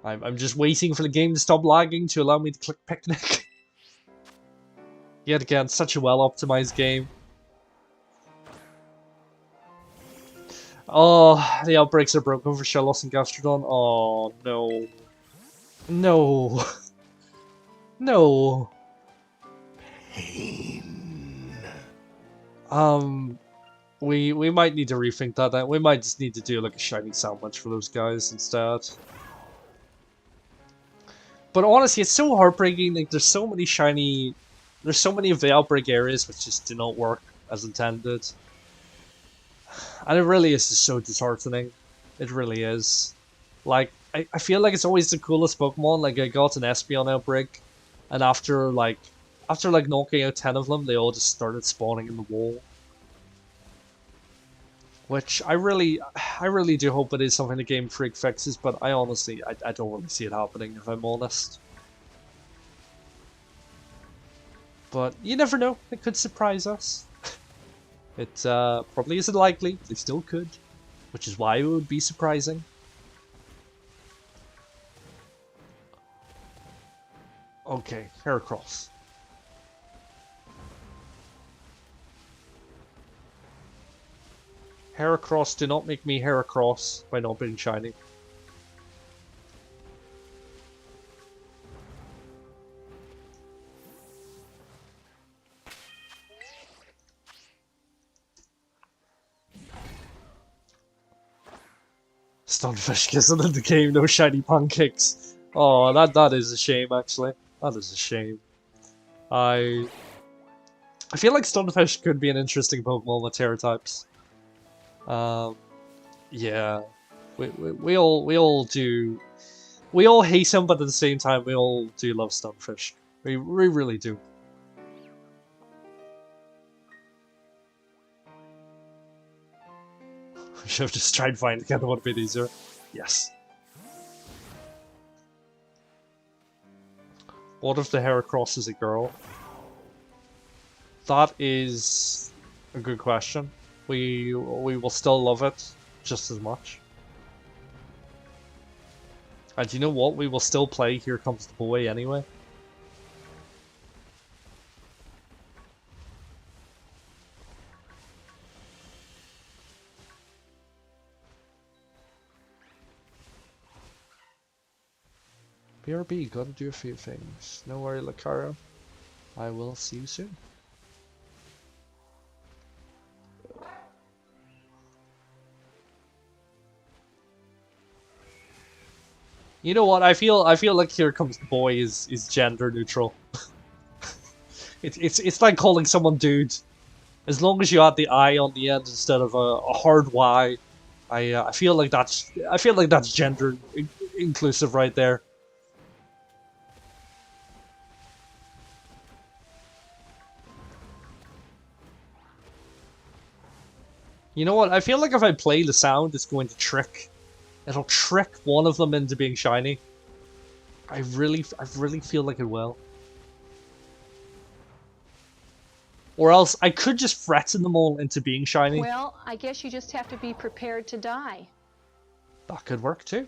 I'm just waiting for the game to stop lagging to allow me to click Picnic. Yet again, such a well-optimized game. Oh, the outbreaks are broken for Shellos and Gastrodon. Oh, no. No. No. Pain. We might need to rethink that. We might just need to do like a shiny sandwich for those guys instead. But honestly, it's so heartbreaking. Like, there's so many shiny... There's so many of the outbreak areas which just do not work as intended. And it really is just so disheartening. It really is. Like, I feel like it's always the coolest Pokemon. Like, I got an Espeon outbreak, and after knocking out 10 of them, they all just started spawning in the wall. Which I really do hope it is something the Game Freak fixes, but I honestly, I don't really see it happening, if I'm honest. But you never know, it could surprise us. It probably isn't likely, they still could. Which is why it would be surprising. Okay, Heracross. Heracross, do not make me Heracross by not being shiny. Stunfish kissing in the game, no shiny pancakes. Oh, that is a shame, actually. That is a shame. I feel like Stunfish could be an interesting Pokemon with Terra types. Yeah, we all do. We all hate him, but at the same time, we all do love Stunfish. We really do. We should have just tried finding it would have been easier. Yes. What if the Heracross is a girl? That is a good question. We will still love it just as much. And you know what? We will still play Here Comes the Boy anyway. BRB, gotta do a few things. No worry, Lucario. I will see you soon. You know what? I feel like Here Comes the Boy is gender neutral. it's like calling someone dude. As long as you add the I on the end instead of a hard Y, I feel like that's gender inclusive right there. You know what? I feel like if I play the sound, it's going to trick. It'll trick one of them into being shiny. I really feel like it will. Or else I could just threaten them all into being shiny. Well, I guess you just have to be prepared to die. That could work too.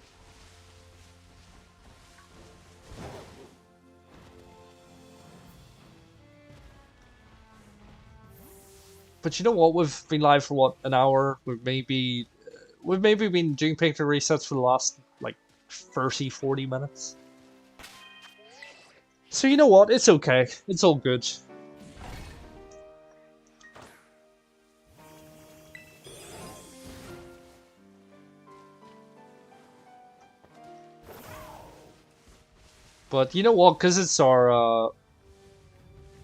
But you know what? We've been live for what, an hour? We've maybe been doing picture resets for the last like 30, 40 minutes. So you know what? It's okay. It's all good. But you know what? Because it's our, I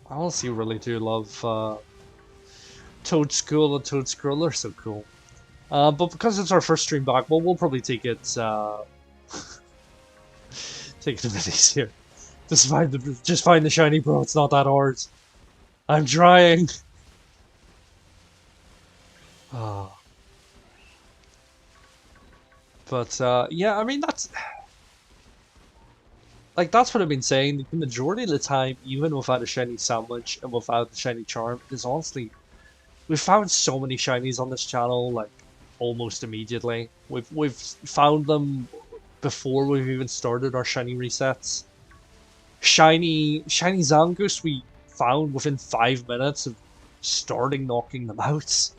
honestly really do love Toadstool and Toadstool. They're so cool. But because it's our first stream back, well, we'll probably take it, take it a bit easier. Just find the shiny, bro. It's not that hard. I'm trying. Oh. But yeah, I mean that's that's what I've been saying. The majority of the time, even without a shiny sandwich and without the shiny charm, is honestly we've found so many shinies on this channel like almost immediately. We've found them before we've even started our shiny resets. Shiny Zangoose we found within 5 minutes of starting knocking them out.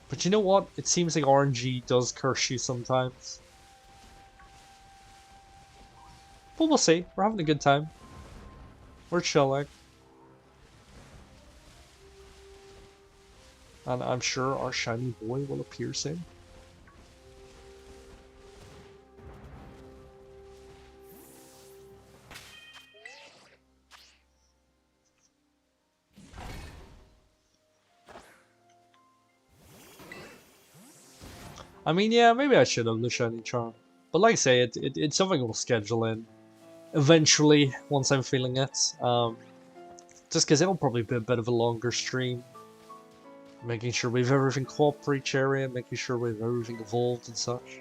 But you know what? It seems like RNG does curse you sometimes. But we'll see. We're having a good time. We're chilling. And I'm sure our shiny boy will appear soon. I mean, yeah, maybe I should have the shiny charm. But like I say, it's something we'll schedule in eventually once I'm feeling it. Just because it'll probably be a bit of a longer stream. Making sure we've everything caught for each area, making sure we've everything evolved and such.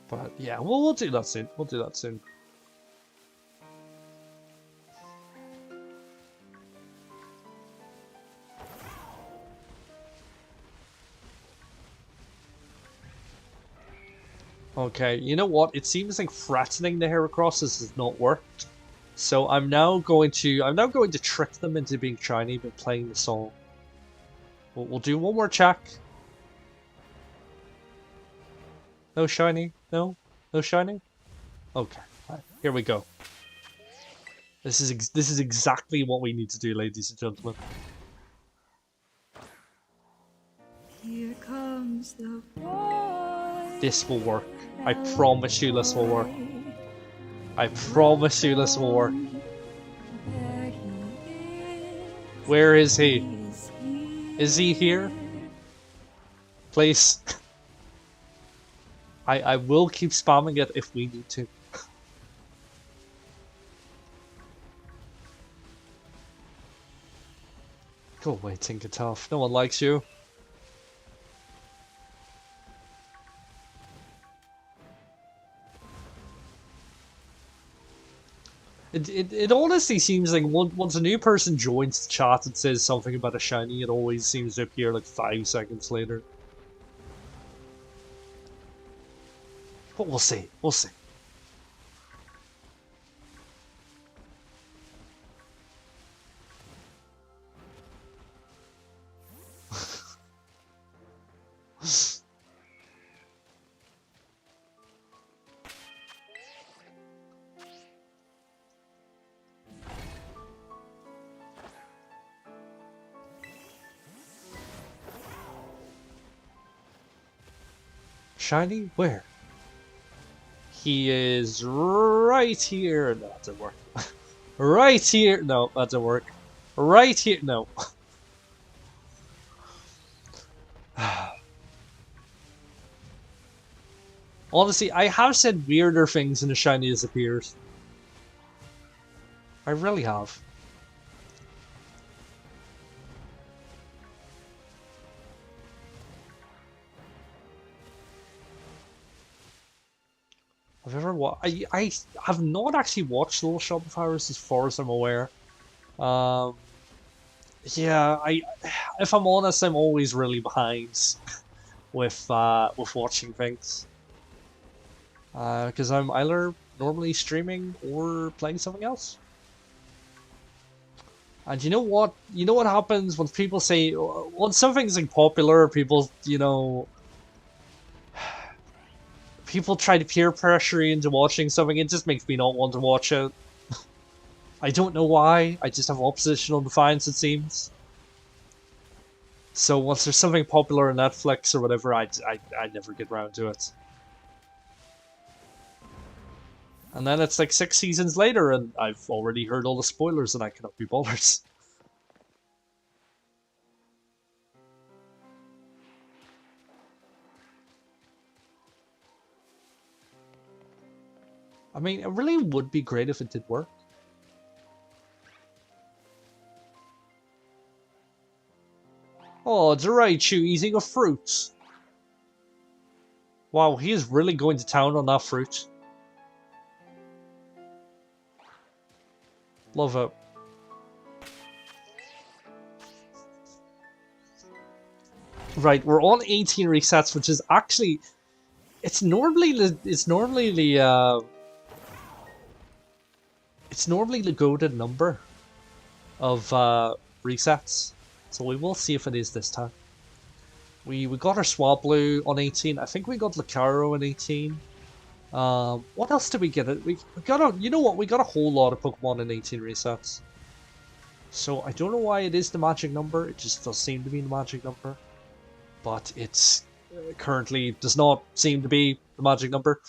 But yeah, we'll do that soon. We'll do that soon. Okay, you know what? It seems like threatening the HERACROSS has not worked. So I'm now going to trick them into being shiny by playing the song. We'll do one more check. No shiny? No? No shiny? Okay, right, here we go. This is exactly what we need to do, ladies and gentlemen. Here comes the boy. This will work. I promise you this will work. I promise you this will work. Where is he? Is he here? Please. I will keep spamming it if we need to. Go away, Tinker Tough. No one likes you. It honestly seems like once a new person joins the chat and says something about a shiny, it always seems to appear like 5 seconds later. But we'll see. We'll see. Shiny? Where? He is right here. No, that didn't work. Right here. No, that didn't work. Right here. No. Honestly, I have said weirder things in the shiny disappears. I really have. I've ever I have not actually watched Little Shop of Horrors as far as I'm aware. Yeah, if I'm honest, I'm always really behind with watching things. Because I'm either normally streaming or playing something else. And you know what? You know what happens when people say when something's like popular, people people try to peer pressure you into watching something. It just makes me not want to watch it. I don't know why. I just have oppositional defiance, it seems. So once there's something popular on Netflix or whatever, I never get around to it. And then it's like 6 seasons later, and I've already heard all the spoilers, and I cannot be bothered. I mean, it really would be great if it did work. Oh, it's a Raichu eating a fruit. Wow, he is really going to town on that fruit. Love it. Right, we're on 18 resets, which is actually it's normally the goated number of resets. So we will see if it is this time. We got our Swablu on 18. I think we got Lucario on 18. What else did we get? We got a, you know what? We got a whole lot of Pokemon in 18 resets. So I don't know why it is the magic number. It just does seem to be the magic number. But it's currently does not seem to be the magic number.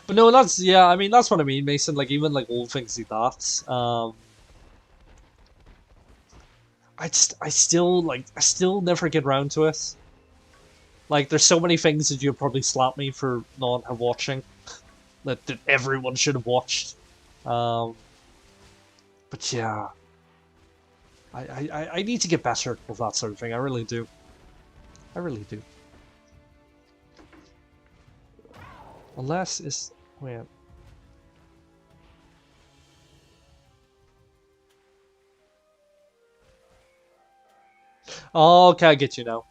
But no, that's, yeah, I mean, that's what I mean, Mason. Like, even like old things like that. I still never get around to it. Like, there's so many things that you'll probably slap me for not watching that everyone should have watched. But yeah, I need to get better with that sort of thing. I really do. I really do. Unless it's wait. Oh, okay, I get you now.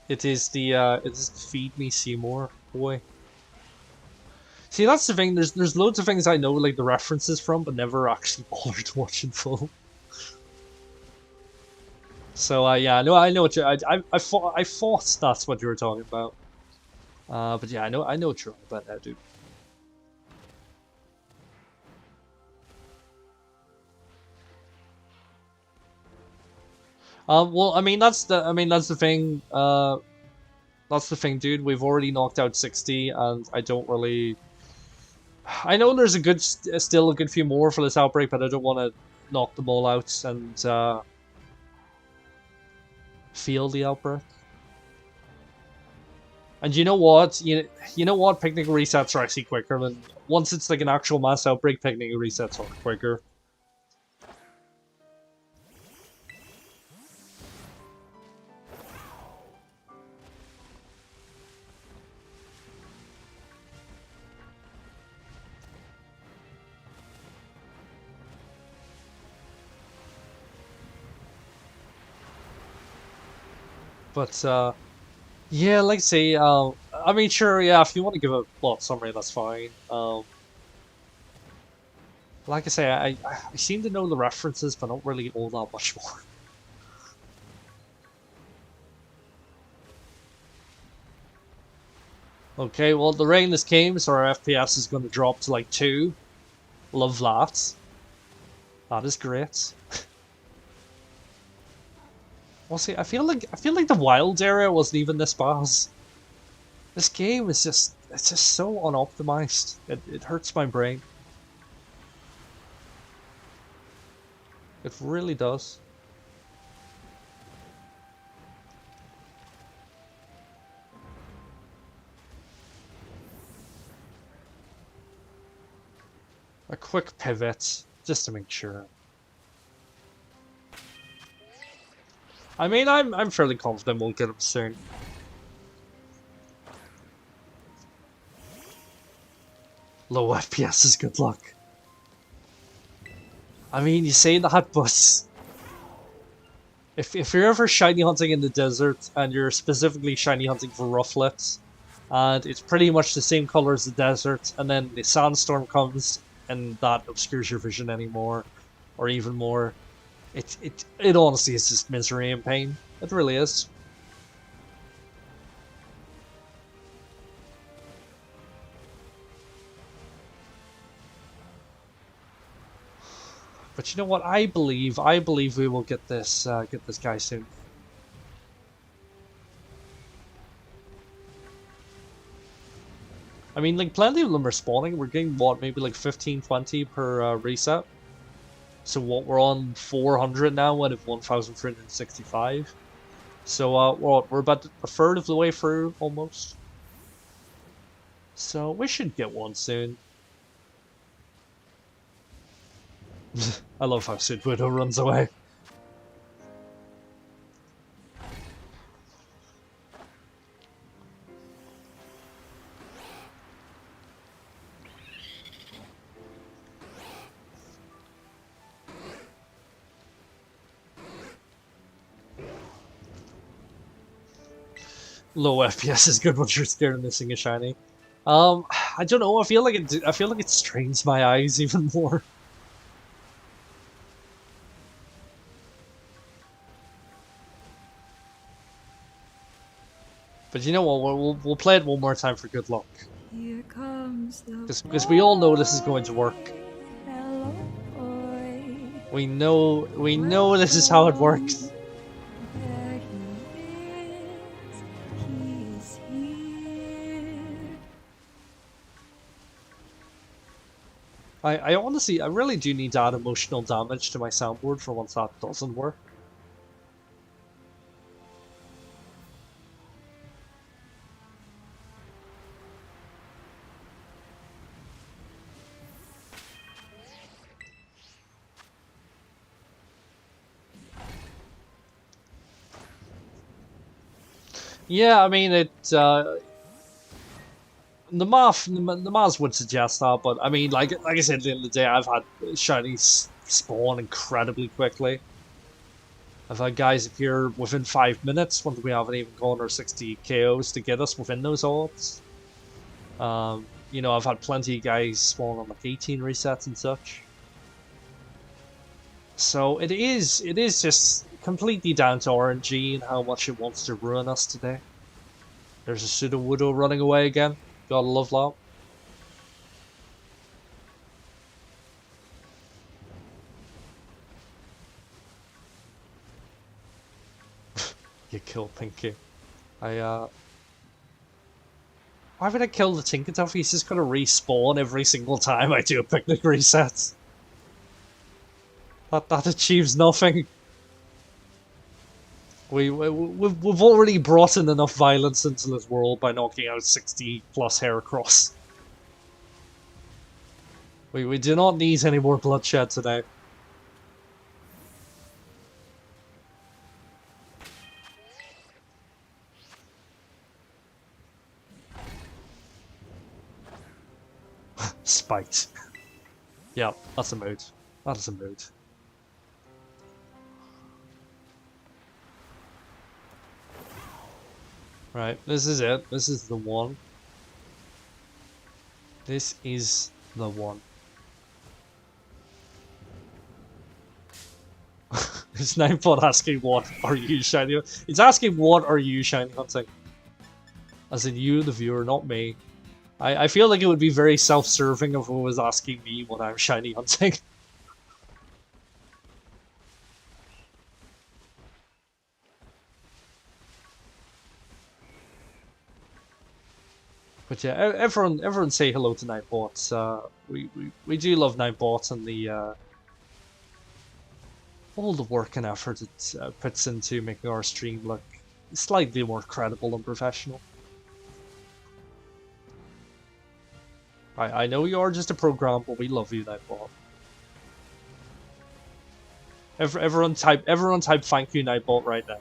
It is the it is Feed Me Seymour boy. See, that's the thing. There's loads of things I know like the references from, but never actually bothered to watch in full. So yeah, I know what you I thought that's what you were talking about. But yeah, I know what you're on about now, dude. Well, I mean that's the thing. That's the thing, dude. We've already knocked out 60, and I don't really. I know there's a good, still a good few more for this outbreak, but I don't want to knock them all out and feel the outbreak. And you know what? You know what? Picnic resets are actually quicker than once it's like an actual mass outbreak. Picnic resets are quicker. But yeah, like I say, I mean, sure, yeah. If you want to give a plot summary, that's fine. Like I say, I seem to know the references, but not really all that much more. Okay, well, the rain just came, so our FPS is going to drop to like 2. Love that. That is great. Well, see, I feel like the wild area wasn't even this bad. This game is it's just so unoptimized. It hurts my brain. It really does. A quick pivot, just to make sure. I mean, I'm fairly confident we'll get him soon. Low FPS is good luck. I mean, you say that, but if you're ever shiny hunting in the desert and you're specifically shiny hunting for rufflets, and it's pretty much the same color as the desert, and then the sandstorm comes and that obscures your vision anymore, or even more, it honestly is just misery and pain. It really is. But you know what? I believe we will get this guy soon. I mean, like, plenty of them are spawning. We're getting, what, maybe like 15, 20 per reset. So what, we're on 400 now out of 1,365. So we're about a third of the way through, almost. So we should get one soon. I love how soon Widow runs away. Low FPS is good when you're scared of missing a shiny. I don't know. I feel like it strains my eyes even more. But you know what? We'll play it one more time for good luck. Here comes the Because we all know this is going to work. hello boy. We know this is how it works. There he is. He's here. I honestly, I really do need to add emotional damage to my soundboard for once that doesn't work. Yeah, I mean the math would suggest that, but I mean, like I said, at the end of the day, I've had shinies spawn incredibly quickly. I've had guys appear within 5 minutes when we haven't even gone our 60 KOs to get us within those odds. You know, I've had plenty of guys spawn on like 18 resets and such. So it is just completely down to RNG and how much it wants to ruin us today. There's a Sudowoodo running away again. Gotta love that. You killed Pinky. Why would I kill the Tinkertuff? He's just gonna respawn every single time I do a picnic reset. That achieves nothing. We've already brought in enough violence into this world by knocking out 60 plus Heracross. We do not need any more bloodshed today. Spite. Yeah, that's a mood. That is a mood. Right, this is it. This is the one. This is the one. It's Ninebot asking what are you shiny? It's asking what are you shiny hunting? As in you, the viewer, not me. I feel like it would be very self-serving if it was asking me what I'm shiny hunting. But yeah, everyone say hello to Ninebot. We do love Ninebot and the all the work and effort it puts into making our stream look slightly more credible and professional. I know you are just a program, but we love you, Nightbot. Everyone type thank you, Nightbot, right now.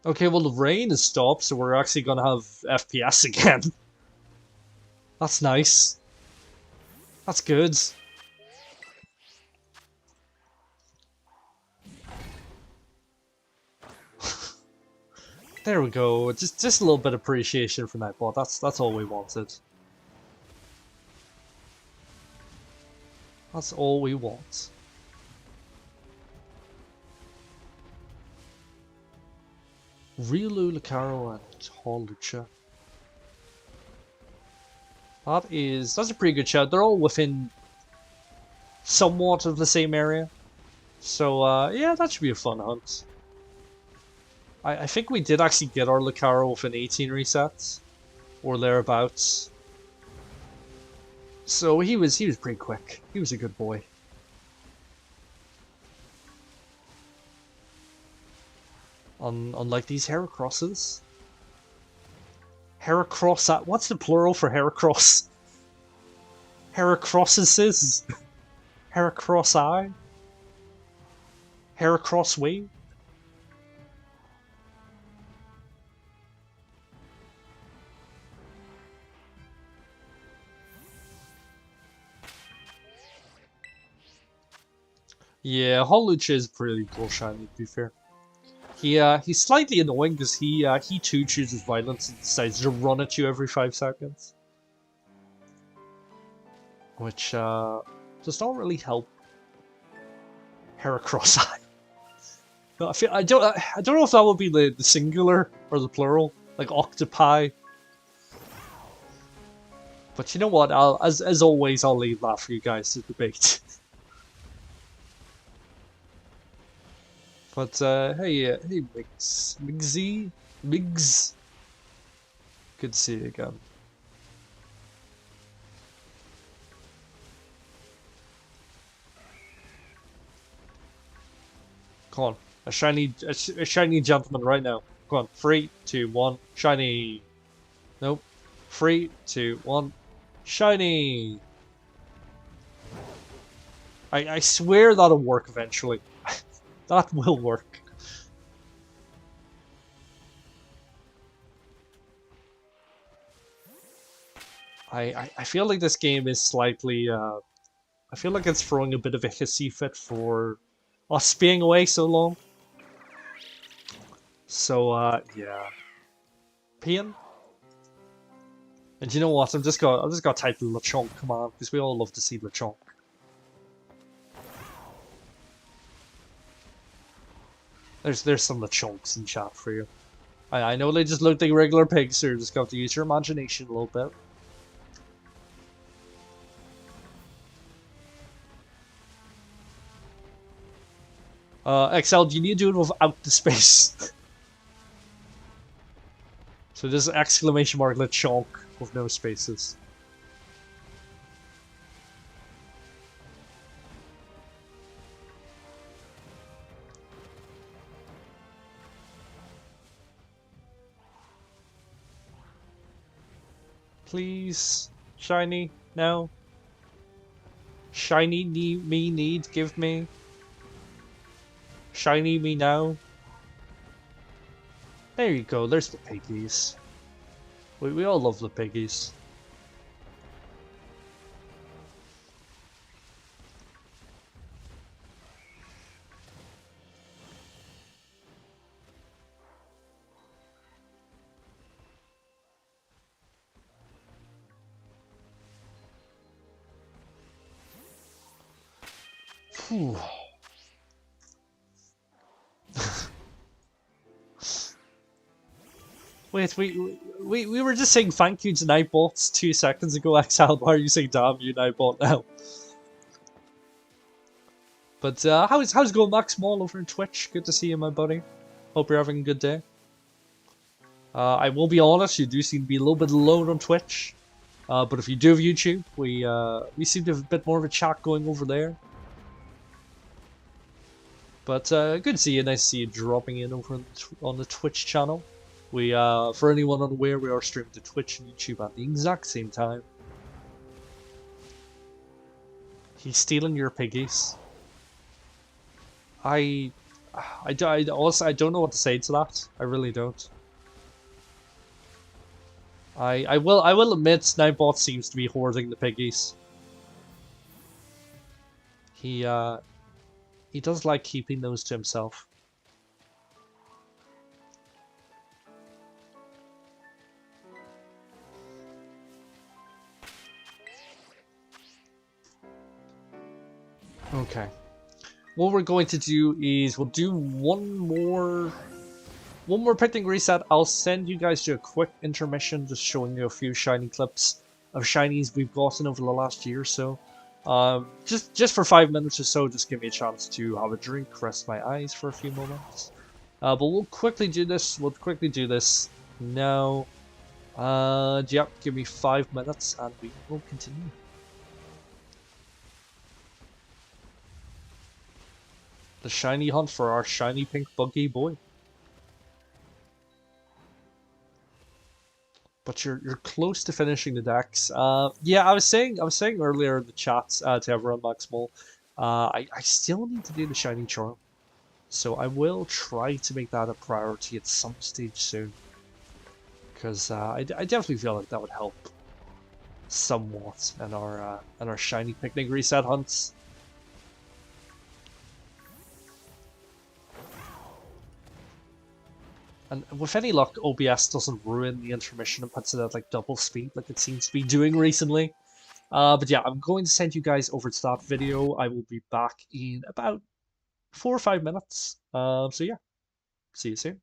Okay, well the rain has stopped, so we're actually gonna have FPS again. That's nice. That's good. There we go. Just a little bit of appreciation for Nightbot. That's all we wanted. That's all we want. Riolu, Lucaro, and Hawlucha. That's a pretty good shout. They're all within somewhat of the same area. So yeah, that should be a fun hunt. I think we did actually get our Lucaro within 18 resets. Or thereabouts. So he was pretty quick. He was a good boy. Unlike these Heracrosses. Heracross, what's the plural for Heracross? Heracrosses? Heracross eye? Heracross wave? Yeah, Hawlucha is pretty cool shiny, to be fair. He's slightly annoying because he too chooses violence and decides to run at you every 5 seconds. Which does not really help Heracross eye. No, I don't know if that would be the singular or the plural, like octopi. But you know what? As always, I'll leave that for you guys to debate. But hey, Migs, good to see you again. Come on, a shiny gentleman right now. Come on, 3, 2, 1, shiny. Nope. 3, 2, 1, shiny. I swear that'll work eventually. That will work. I feel like this game is slightly I feel like it's throwing a bit of a hissy fit for us being away so long. So yeah. Peon? And you know what? I'm just gonna type Lechonk, come on, because we all love to see Lechonk. There's some Lechonks in chat for you. I know they just look like regular pigs, so you're just going to use your imagination a little bit. XL, you need to do it without the space. So this exclamation mark Lechonk with no spaces. Please, shiny, no. Shiny me need, give me. Shiny me now. There you go, there's the piggies. We all love the piggies. Whew. Wait, we were just saying thank you to Nightbots 2 seconds ago, Exile. Why are you saying damn you, Nightbot, now? But how's it going, Max Mall over on Twitch? Good to see you, my buddy. Hope you're having a good day. I will be honest, you do seem to be a little bit alone on Twitch. But if you do have YouTube, we seem to have a bit more of a chat going over there. But good to see you. Nice to see you dropping in over on the Twitch channel. We, for anyone unaware, we are streaming to Twitch and YouTube at the exact same time. He's stealing your piggies. Honestly, I don't know what to say to that. I really don't. I will admit, Nightbot seems to be hoarding the piggies. He does like keeping those to himself. Okay. What we're going to do is we'll do one more one more picnic reset. I'll send you guys to a quick intermission, just showing you a few shiny clips of shinies we've gotten over the last year or so. Just for 5 minutes or so, just give me a chance to have a drink, rest my eyes for a few moments. But we'll quickly do this. We'll quickly do this now. Yep, give me 5 minutes and we will continue. The shiny hunt for our shiny pink buggy boy. But you're close to finishing the decks. Yeah, I was saying earlier in the chat to everyone, Maximal, I still need to do the shiny charm, so I will try to make that a priority at some stage soon. Because I definitely feel like that would help somewhat in our shiny picnic reset hunts. And with any luck, OBS doesn't ruin the intermission and puts it at like double speed like it seems to be doing recently. But yeah, I'm going to send you guys over to that video. I will be back in about 4 or 5 minutes. So yeah, see you soon.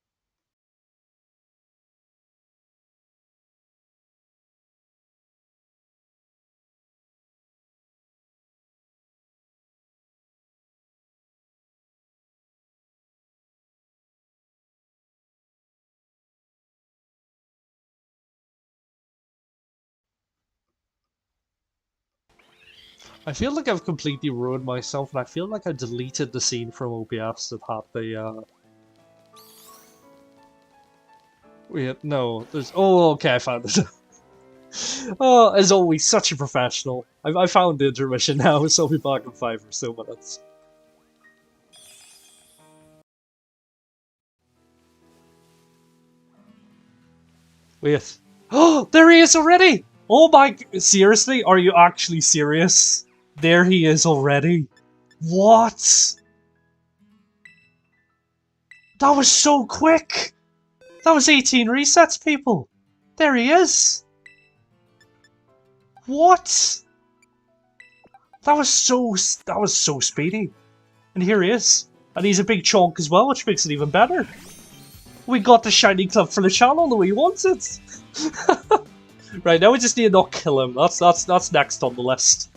I feel like I've completely ruined myself, and I feel like I deleted the scene from OBS that had the, Wait, no, there's... Oh, okay, I found it. Oh, as always, such a professional. I found the intermission now, so I'll be back in 5 or so minutes. Wait. Oh, there he is already! Oh my... Seriously? Are you actually serious? There he is already. What? That was so quick! That was 18 resets, people! There he is! What? That was so speedy. And here he is. And he's a big chunk as well, which makes it even better. We got the shiny club for the channel the way he wants it. Right, now we just need to not kill him. That's next on the list.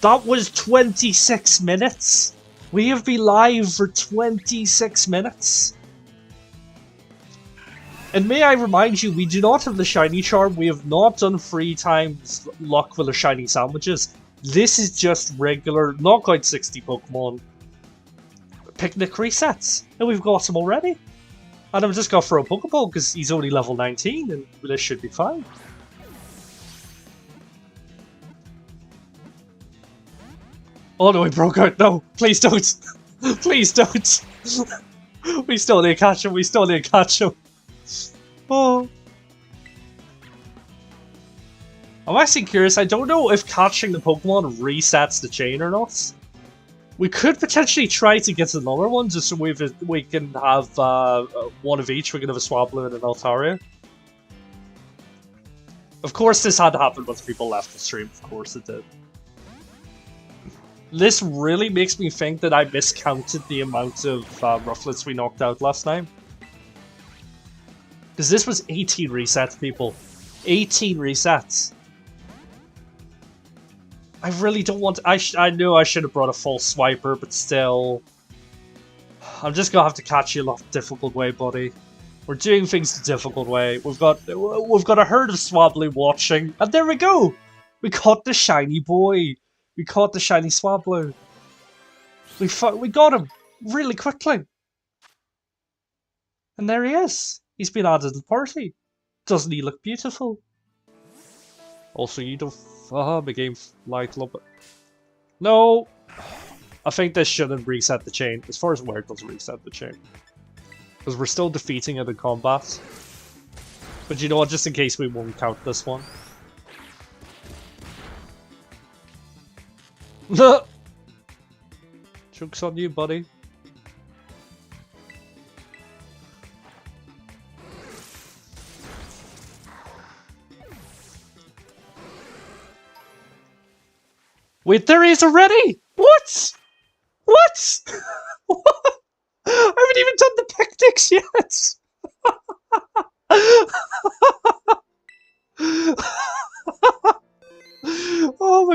That was 26 minutes. We have been live for 26 minutes. And may I remind you, we do not have the shiny charm. We have not done 3 times luck with the shiny sandwiches. This is just regular, not quite 60 Pokemon picnic resets. And we've got him already. And I'm just going for a Pokeball because he's only level 19 and this should be fine. Oh no, he broke out. No, please don't. Please don't. We still need to catch him. We still need to catch him. Oh. I'm actually curious. I don't know if catching the Pokemon resets the chain or not. We could potentially try to get another one just so we can have one of each. We can have a Swablu and an Altaria. Of course, this had to happen once people left the stream. Of course it did. This really makes me think that I miscounted the amount of Rufflets we knocked out last time. Because this was 18 resets, people. 18 resets. I really don't want to, I know I should have brought a full swiper, but still. I'm just gonna have to catch you a lot difficult way, buddy. We're doing things the difficult way. We've got a herd of Swablu watching, and there we go! We caught the shiny boy. We caught the shiny Swablu. We got him really quickly. And there he is. He's been added to the party. Doesn't he look beautiful? Also, you don't... the game light a little bit. No! I think this shouldn't reset the chain. As far as where it doesn't reset the chain. Because we're still defeating it in combat. But you know what, just in case we won't count this one. Joke's on you, buddy. Wait, there he is already! What? What? What? I haven't even done the picnics yet!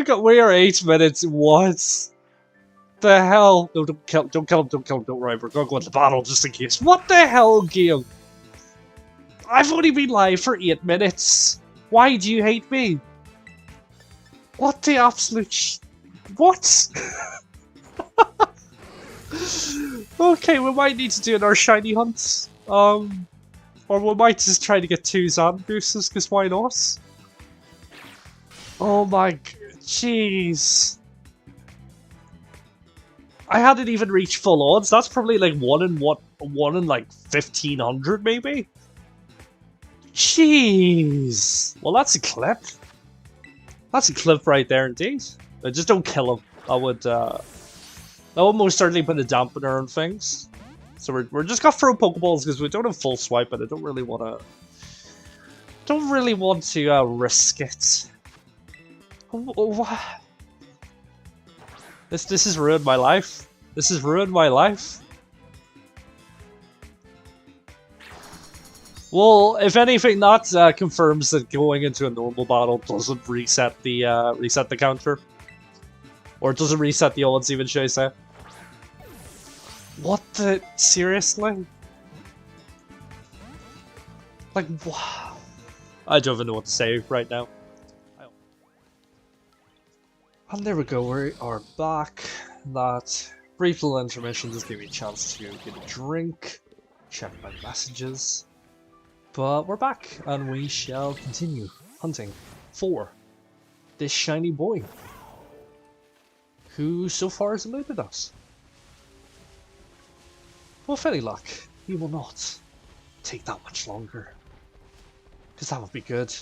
we are 8 minutes. What the hell? No, don't kill him, don't kill him, don't kill him, don't worry, we're gonna go into battle just in case. What the hell, game? I've only been live for 8 minutes. Why do you hate me? What the absolute what? Okay, we might need to do another shiny hunt. Or we might just try to get 2 Zangooses, because why not? Oh my jeez. I hadn't even reached full odds. That's probably like one in like 1500 maybe. Jeez. Well, that's a clip. That's a clip right there indeed. Just don't kill him. That would most certainly put a dampener on things. So we're just gonna throw Pokeballs because we don't have full swipe, and I don't really want to risk it. This has ruined my life. This has ruined my life. Well, if anything, that confirms that going into a normal battle doesn't reset the counter, or it doesn't reset the odds even, should I say? What the seriously? Like, wow. I don't even know what to say right now. And there we go, we are back. That brief little intermission just gave me a chance to get a drink, check my messages. But we're back, and we shall continue hunting for this shiny boy, who so far has eluded us. With any luck, he will not take that much longer, because that would be good.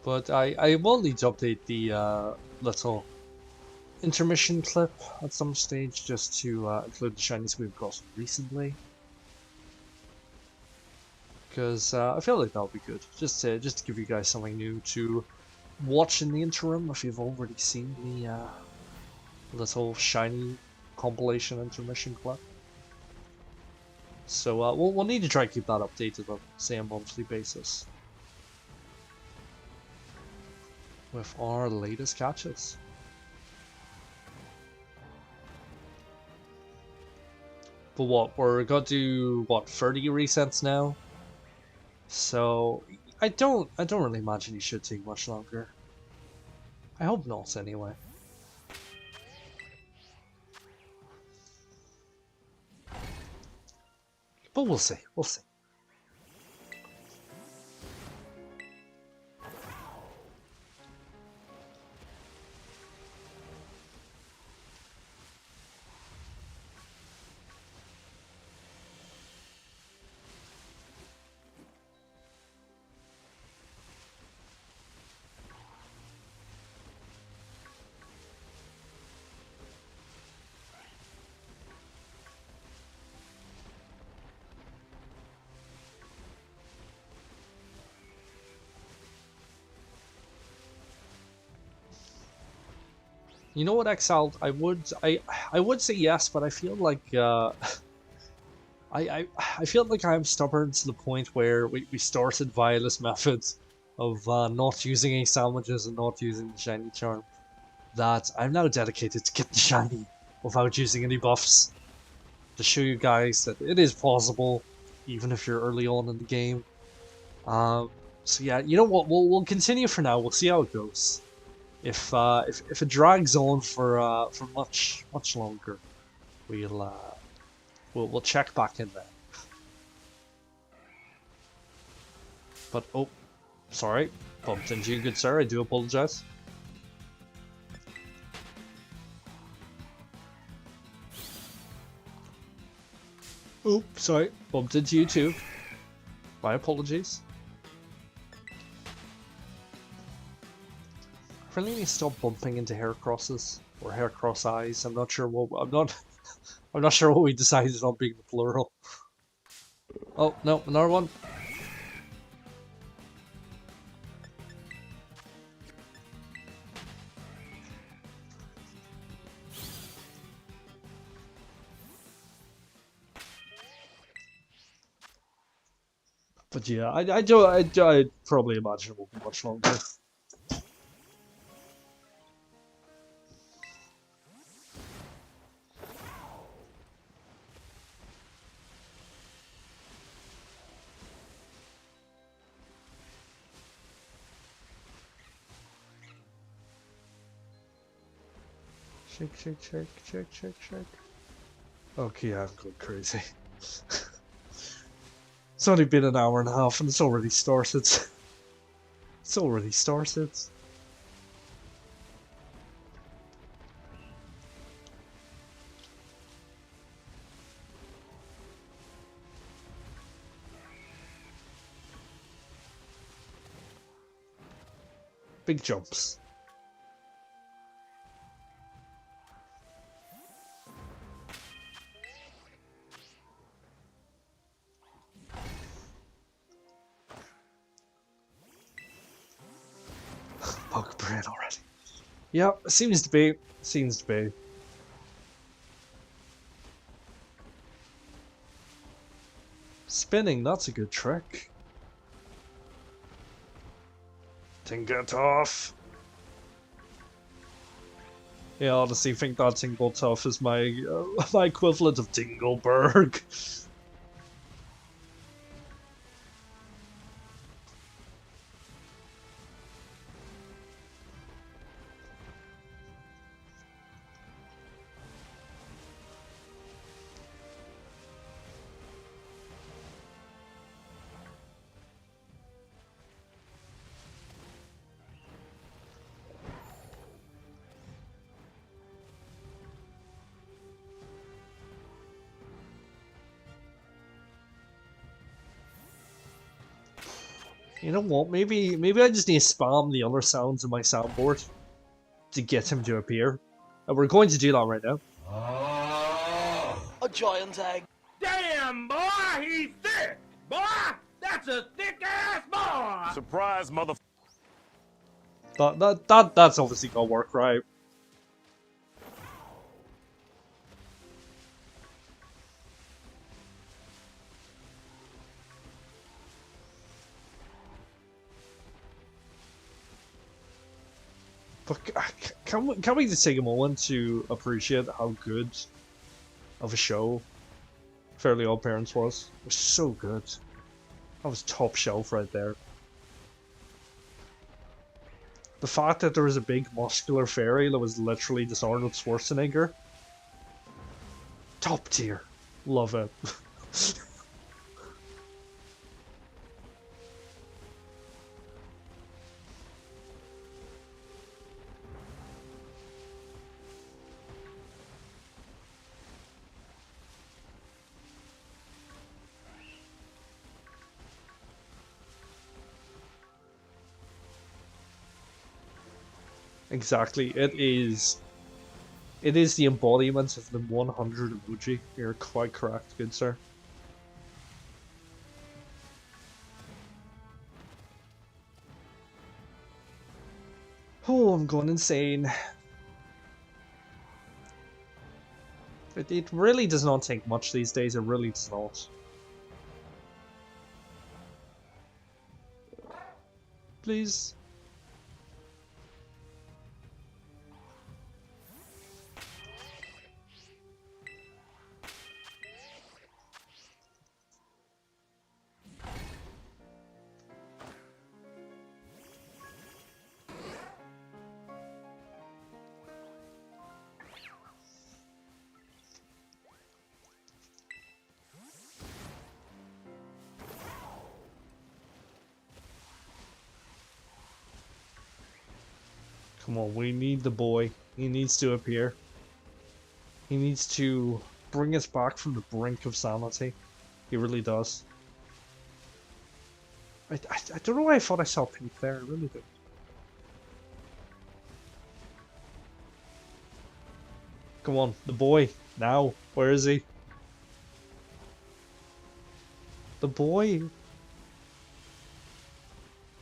But I will need to update the little intermission clip at some stage just to include the shinies we've got recently. Because I feel like that would be good, just to give you guys something new to watch in the interim if you've already seen the little shiny compilation intermission clip. So we'll need to try to keep that updated on, say, a monthly basis with our latest catches. But what, we're gonna do what, 30 resets now? So I don't really imagine it should take much longer. I hope not anyway. But we'll see, we'll see. You know what, Exiled? I would say yes, but I feel like I feel like I'm stubborn to the point where we started via this method of not using any sandwiches and not using the shiny charm. That I'm now dedicated to getting shiny without using any buffs, to show you guys that it is possible, even if you're early on in the game. So yeah, you know what? We'll continue for now. We'll see how it goes. If it drags on for much longer, we'll check back in there. But oh, sorry, bumped into you, good sir. I do apologize. Oh, sorry, bumped into you too. My apologies. I really need to stop bumping into HERACROSSes or HERACROSS eyes. I'm not sure what I'm not sure what we decided on being the plural. Oh no, another one. But yeah, I probably imagine it won't be much longer. Shake, shake, shake, shake, shake, shake. Okay, I'm going crazy. It's only been an hour and a half and it's already started. It's already started. Big jumps. Poke brain already. Yep, seems to be. Seems to be. Spinning, that's a good trick. Tingle Tough. Yeah, I honestly think that Tingle Tough is my my equivalent of Tingleberg. You know what? Maybe I just need to spam the other sounds in my soundboard to get him to appear. And we're going to do that right now. A giant egg. Damn, boy, he's thick! Boy, that's a thick-ass boy! Surprise, mother. That's obviously gonna work, right? But can we just take a moment to appreciate how good of a show Fairly Odd Parents was? It was so good. That was top shelf right there. The fact that there was a big muscular fairy that was literally just Arnold Schwarzenegger. Top tier. Love it. Exactly. It is the embodiment of the 100 emoji. You're quite correct, good sir. Oh, I'm going insane. It really does not take much these days, it really does not. Please. Come on, we need the boy. He needs to appear. He needs to bring us back from the brink of sanity. He really does. I don't know why I thought I saw pink there, I really did. Come on, the boy. Now. Where is he? The boy.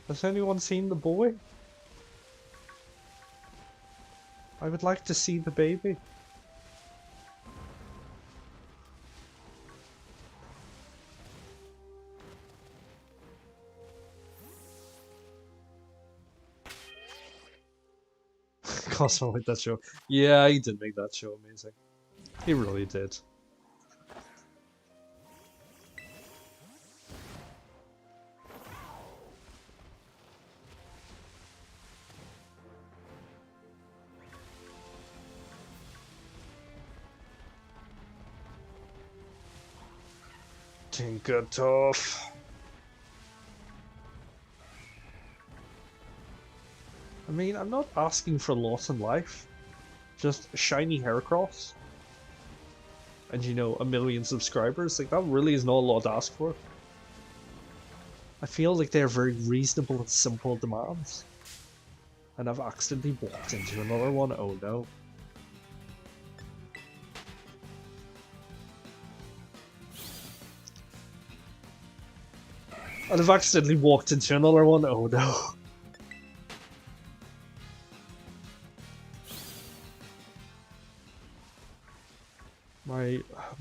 Has anyone seen the boy? I would like to see the baby. Cosmo with that show. Yeah, he did make that show amazing. He really did. Tinker tough. I mean, I'm not asking for a lot in life. Just a shiny Heracross. And you know, 1,000,000 subscribers. Like, that really is not a lot to ask for. I feel like they're very reasonable and simple demands. And I've accidentally walked into another one. Oh no. And I've accidentally walked into another one. Oh no.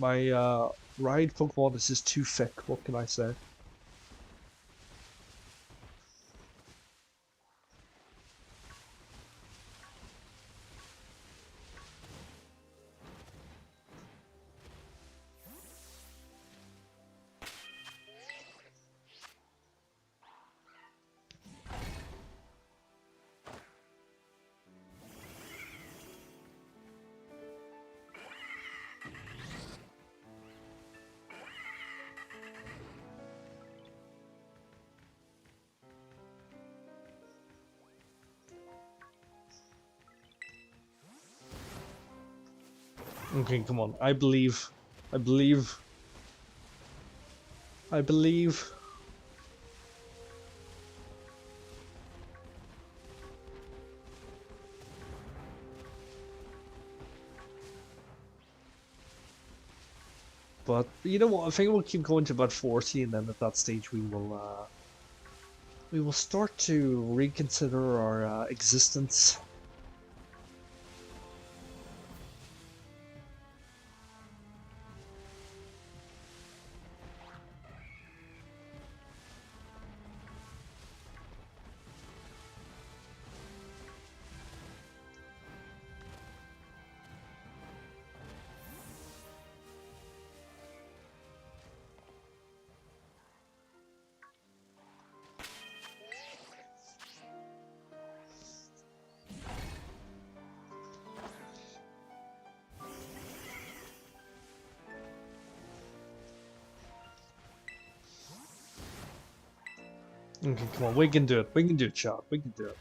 My ride Pokemon is just too thick. What can I say? Okay, come on. I believe. I believe. I believe. But you know what? I think we'll keep going to about 40, and then at that stage we will start to reconsider our existence. Okay, come on, we can do it. We can do it, chat. We can do it.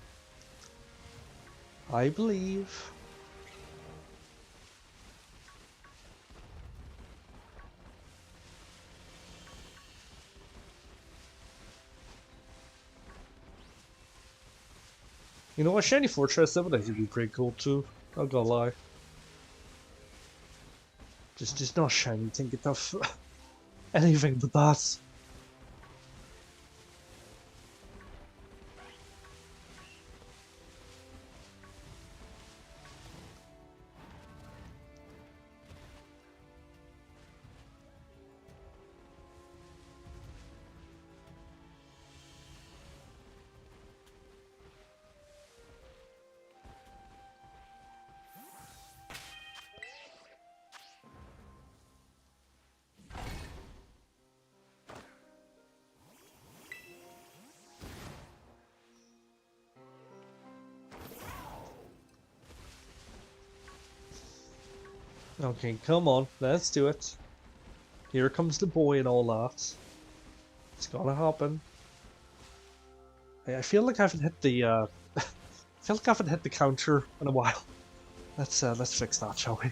I believe. You know what, Shiny Fortress, that would actually be pretty cool too. Not gonna lie. Just not shiny, think it tough. Anything but that. Okay, come on, let's do it. Here comes the boy and all that. It's gonna happen. I feel like I haven't hit the I feel like I haven't hit the counter in a while. Let's fix that, shall we?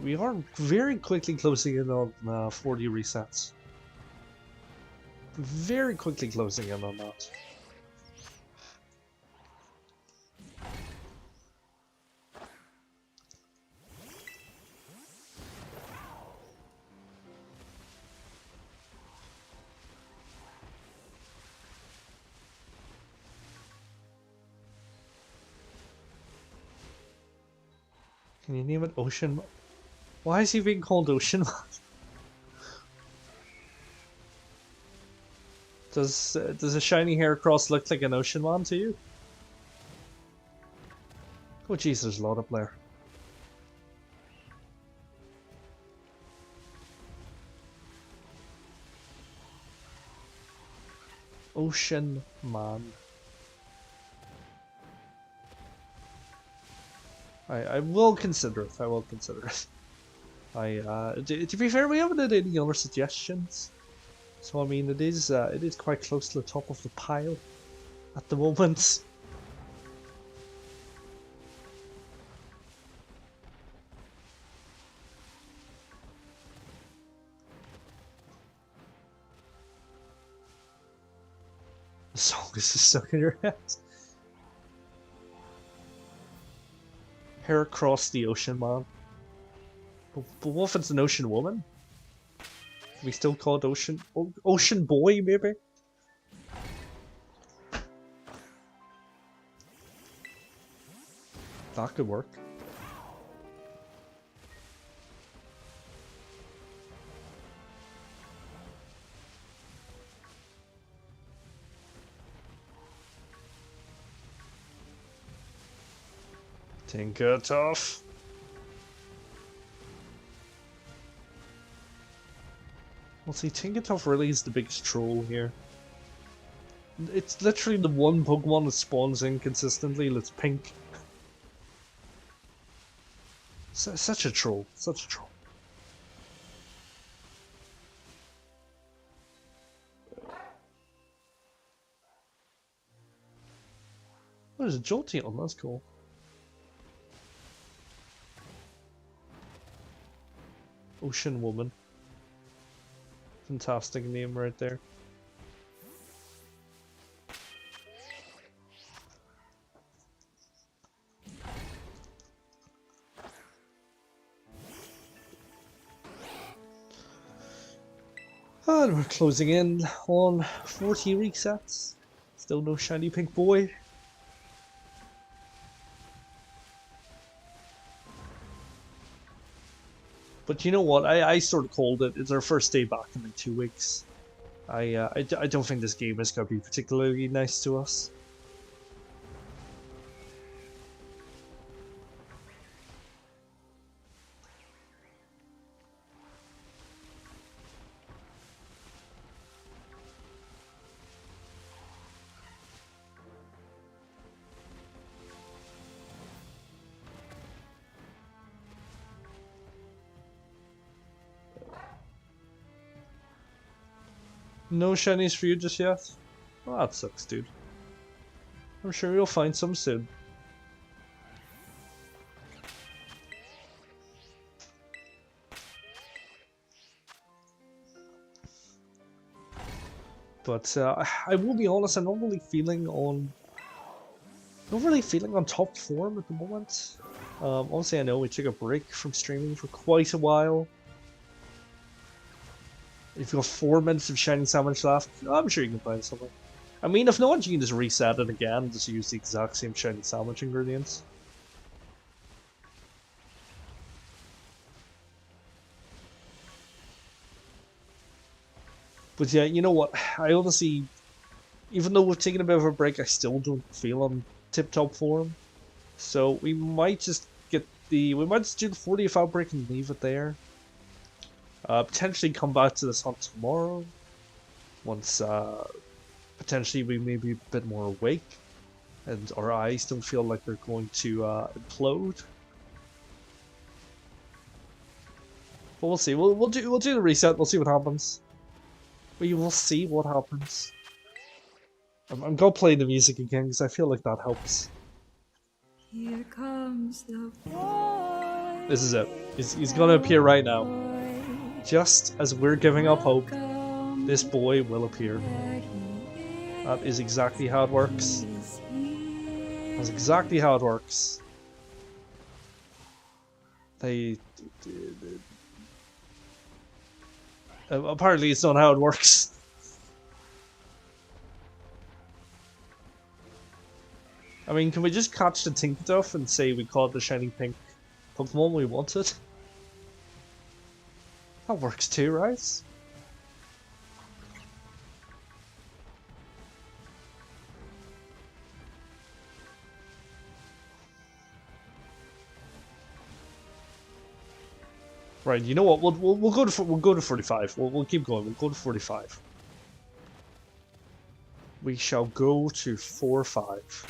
We are very quickly closing in on 40 resets. Very quickly closing in on that. Can you name it Ocean? Why is he being called Ocean Man? Does a shiny Heracross look like an Ocean Man to you? Oh jeez, there's a lot up there. Ocean Man. I will consider it. I will consider it. To be fair, we haven't had any other suggestions, so I mean it is quite close to the top of the pile at the moment. The song is just stuck in your head. Heracross the Ocean Man. But what if it's an ocean woman? Can we still call it Ocean Boy, maybe? That could work. Tinkertoff. Well, see, Tinkertoff really is the biggest troll here. It's literally the one Pokemon that spawns in consistently that's pink. Such a troll. Such a troll. Oh, there's a Jolteon, that's cool. Ocean Woman. Fantastic name right there. And we're closing in on 40 resets. Still no shiny pink boy. But you know what? I sort of called it. It's our first day back in like 2 weeks. I don't think this game is going to be particularly nice to us. No shinies for you just yet? Well, that sucks, dude. I'm sure you'll find some soon. But I will be honest, I'm not really feeling on top form at the moment. Obviously, I know we took a break from streaming for quite a while. If you've got 4 minutes of Shiny Sandwich left, I'm sure you can find something. I mean, if not, you can just reset it again and just use the exact same Shiny Sandwich ingredients. But yeah, you know what? I honestly, even though we've taken a bit of a break, I still don't feel on tip-top form. So we might just do the 40th outbreak and leave it there. Potentially come back to this hunt tomorrow, once potentially we may be a bit more awake, and our eyes don't feel like they're going to implode. But we'll see. We'll do the reset. We'll see what happens. We will see what happens. I'm gonna play the music again because I feel like that helps. Here comes the boy. This is it. He's gonna appear right now. Just as we're giving up hope, this boy will appear. That is exactly how it works. That's exactly how it works. Apparently it's not how it works. I mean, can we just catch the Tinkertuff and say we call it the Shiny Pink Pokemon we wanted. That works too, right? Right, you know what? We'll go to 45. We'll keep going. We'll go to 45. We shall go to 4-5.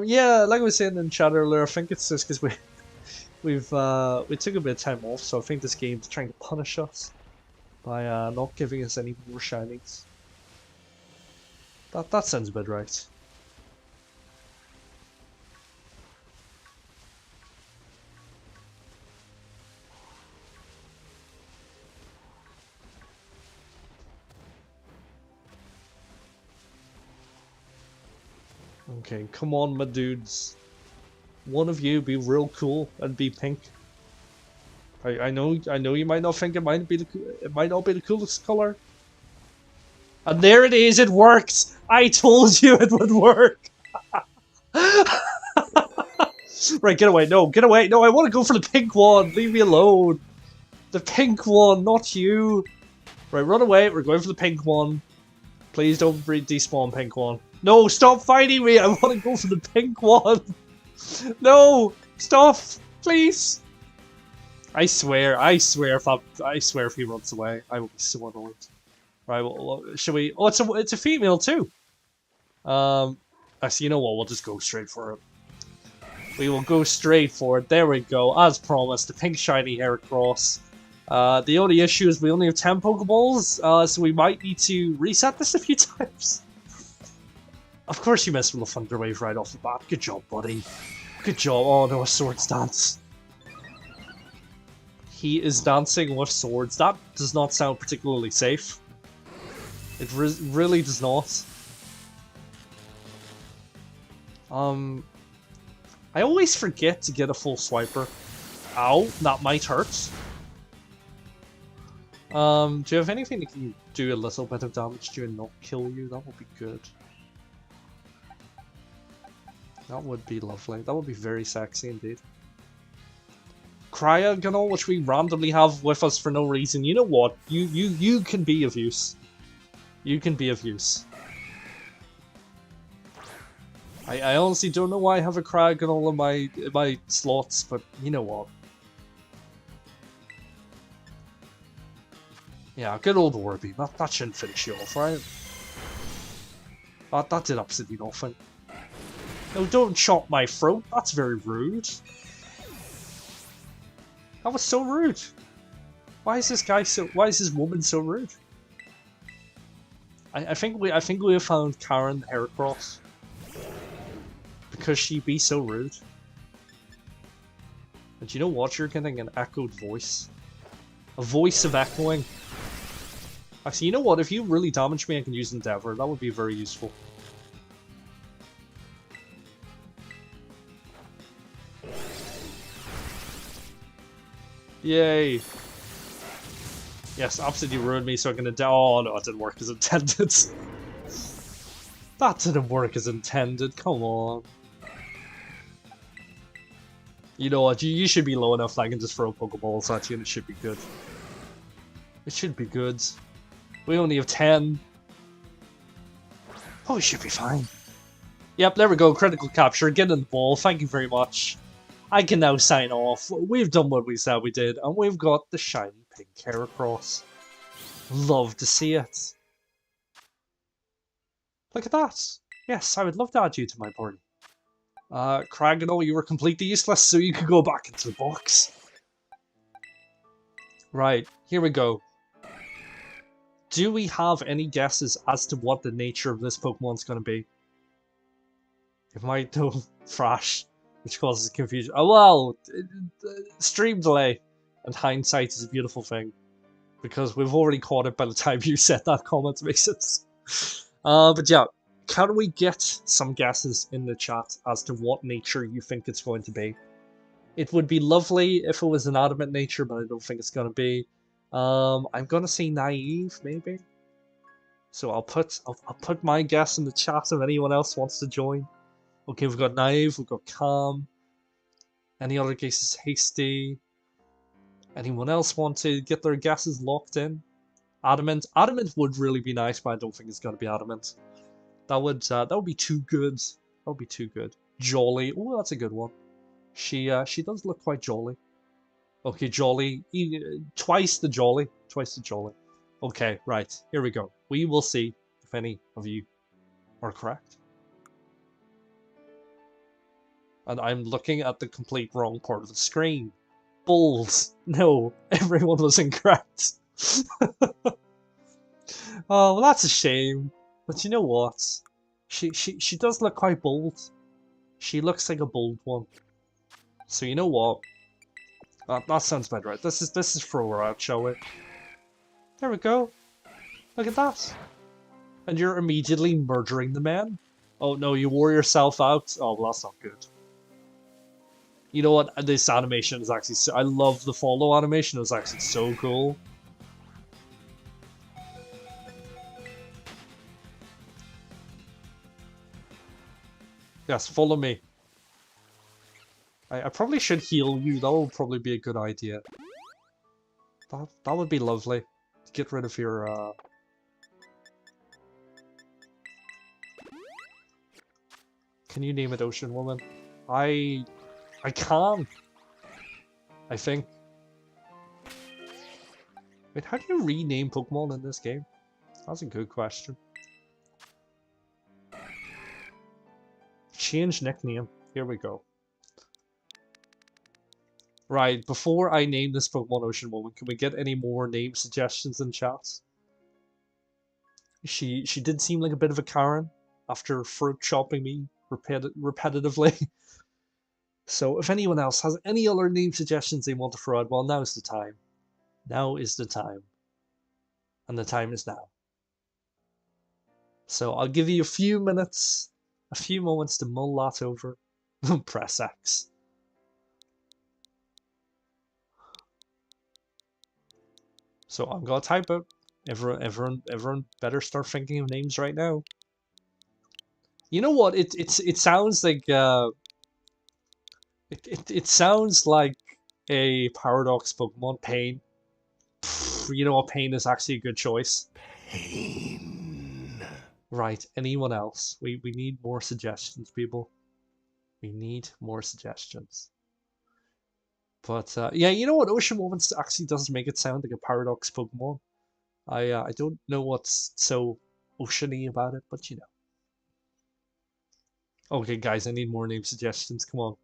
Yeah, like I was saying in chat earlier, I think it's just because we took a bit of time off, so I think this game's trying to punish us by not giving us any more shinies. That sounds about right. Okay, come on, my dudes. One of you be real cool and be pink. I know you might not think it might not be the coolest color. And there it is, it worked! I told you it would work! Right, get away, no, I want to go for the pink one, leave me alone! The pink one, not you! Right, run away, we're going for the pink one. Please don't despawn pink one. No, stop fighting me, I want to go for the pink one! No! Stop! Please! I swear if he runs away, I will be so annoyed. Right, well, should we... Oh, it's a female too! Actually, you know what, we'll just go straight for it. We will go straight for it, there we go, as promised, the pink shiny HERACROSS. The only issue is we only have 10 Pokeballs, so we might need to reset this a few times. Of course you missed with the Thunder Wave right off the bat, good job buddy. Good job, oh no, a Swords Dance. He is dancing with swords, that does not sound particularly safe. It really does not. I always forget to get a full swiper. Ow, that might hurt. Do you have anything that can do a little bit of damage to you and not kill you? That would be good. That would be lovely. That would be very sexy indeed. Cryogonal, which we randomly have with us for no reason. You know what? You can be of use. You can be of use. I honestly don't know why I have a Cryogonal in my slots, but you know what? Yeah, good old Orby. That shouldn't finish you off, right? That did absolutely nothing. No, don't chop my throat. That's very rude. That was so rude. Why is this woman so rude? I think we have found Karen HERACROSS. Because she be so rude. And you know what? You're getting an echoed voice. A voice of echoing. Actually, you know what? If you really damage me, I can use Endeavor. That would be very useful. Yay! Yes, absolutely ruined me, so I'm gonna die. Oh no, it didn't work as intended. That didn't work as intended, come on. You know what, you should be low enough that I can just throw Pokeballs at you and it should be good. It should be good. We only have 10. Oh, we should be fine. Yep, there we go, critical capture, get in the ball, thank you very much. I can now sign off. We've done what we said we did, and we've got the shiny pink HERACROSS. Love to see it. Look at that. Yes, I would love to add you to my party. Cryogonal, you were completely useless, so you could go back into the box. Right, here we go. Do we have any guesses as to what the nature of this Pokemon's going to be? It might go Thrash, which causes confusion. Oh well, stream delay and hindsight is a beautiful thing. Because we've already caught it by the time you said that comment, makes sense. But yeah, can we get some guesses in the chat as to what nature you think it's going to be? It would be lovely if it was an adamant nature, but I don't think it's going to be. I'm gonna say naive, maybe. So I'll put my guess in the chat if anyone else wants to join. Okay, we've got naive, we've got calm. Any other guesses? Hasty. Anyone else want to get their guesses locked in? Adamant. Adamant would really be nice, but I don't think it's gonna be adamant. That would be too good. That would be too good. Jolly. Oh, that's a good one. She does look quite jolly. Okay, jolly. Twice the jolly. Twice the jolly. Okay, right. Here we go. We will see if any of you are correct. And I'm looking at the complete wrong part of the screen. Bulls. No, everyone was incorrect. Oh, well, that's a shame. But you know what? She does look quite bold. She looks like a bold one. So you know what? That sounds better, right? This is throw her out, shall we? There we go. Look at that. And you're immediately murdering the men. Oh no, you wore yourself out. Oh, well, that's not good. You know what? This animation is actually I love the follow animation. It was actually so cool. Yes, follow me. I probably should heal you. That would probably be a good idea. That would be lovely. To get rid of your Can you name it Ocean Woman? I can. I think. Wait, how do you rename Pokemon in this game? That's a good question. Change nickname. Here we go. Right, before I name this Pokemon Ocean Woman, can we get any more name suggestions in chat? She did seem like a bit of a Karen after fruit chopping me repetitively. So if anyone else has any other name suggestions they want to throw out, well, now's the time. Now is the time. And the time is now. So I'll give you a few minutes, a few moments to mull that over. Press X. So I'm gonna type it. Everyone better start thinking of names right now. You know what? It sounds like it sounds like a Paradox Pokemon. Pain. You know what? Pain is actually a good choice. Pain. Right. Anyone else? We need more suggestions, people. We need more suggestions. But yeah, you know what? Ocean Woman actually doesn't make it sound like a Paradox Pokemon. I don't know what's so oceany about it, but you know. Okay, guys, I need more name suggestions. Come on,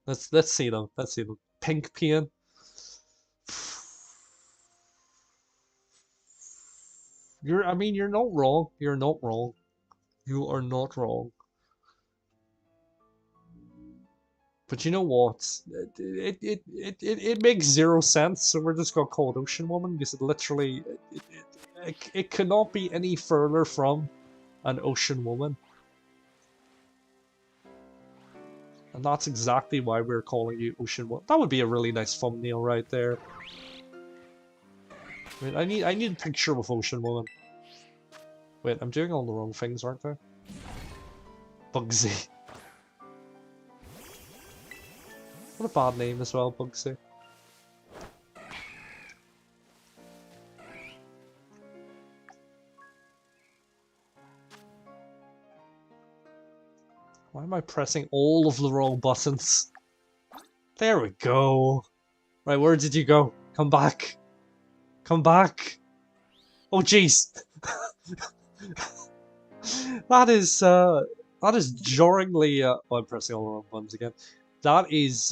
let's see them. Let's see them. Pink Peon. You're not wrong. You're not wrong. You are not wrong. But you know what? It makes zero sense. So we're just gonna call it Ocean Woman because it literally it cannot be any further from an Ocean Woman. And that's exactly why we're calling you Ocean Woman. That would be a really nice thumbnail right there. Wait, I need a picture of Ocean Woman. Wait, I'm doing all the wrong things, aren't I? Bugsy. What a bad name as well, Bugsy. Why am I pressing all of the wrong buttons? There we go. Right, where did you go? Come back. Come back. Oh jeez. That is jarringly oh, I'm pressing all the wrong buttons again. That is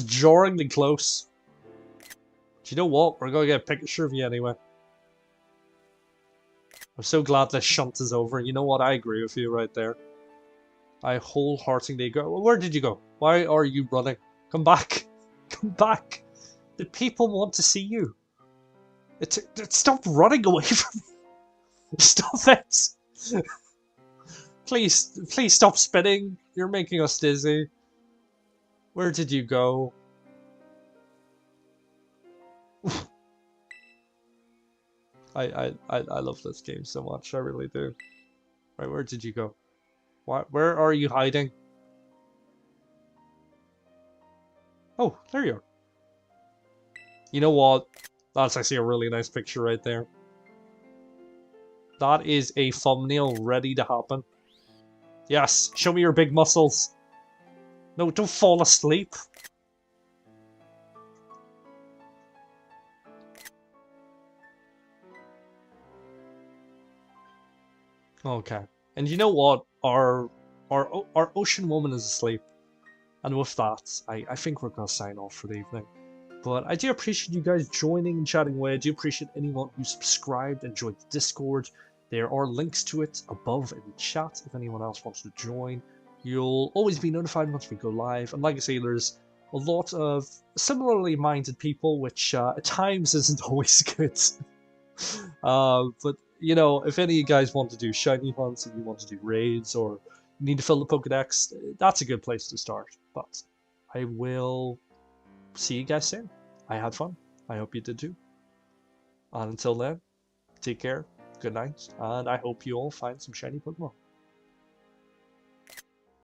jarringly close. Do you know what? We're gonna get a picture of you anyway. I'm so glad this shunt is over. You know what? I agree with you right there. I wholeheartedly agree. Where did you go? Why are you running? Come back. Come back. The people want to see you. Stop running away from me. Stop it. Please stop spinning. You're making us dizzy. Where did you go? I love this game so much. I really do. Right, where did you go? What? Where are you hiding? Oh, there you are. You know what? That's actually a really nice picture right there. That is a thumbnail ready to happen. Yes, show me your big muscles. No, don't fall asleep. Okay. And you know what? Our ocean woman is asleep. And with that, I think we're gonna sign off for the evening. But I do appreciate you guys joining and chatting away. I do appreciate anyone who subscribed and joined the Discord. There are links to it above in the chat if anyone else wants to join. You'll always be notified once we go live. And like I say, there's a lot of similarly minded people, which at times isn't always good. But, you know, if any of you guys want to do shiny hunts, and you want to do raids, or you need to fill the Pokedex, that's a good place to start. But I will see you guys soon. I had fun. I hope you did too. And until then, take care, good night, and I hope you all find some shiny Pokemon.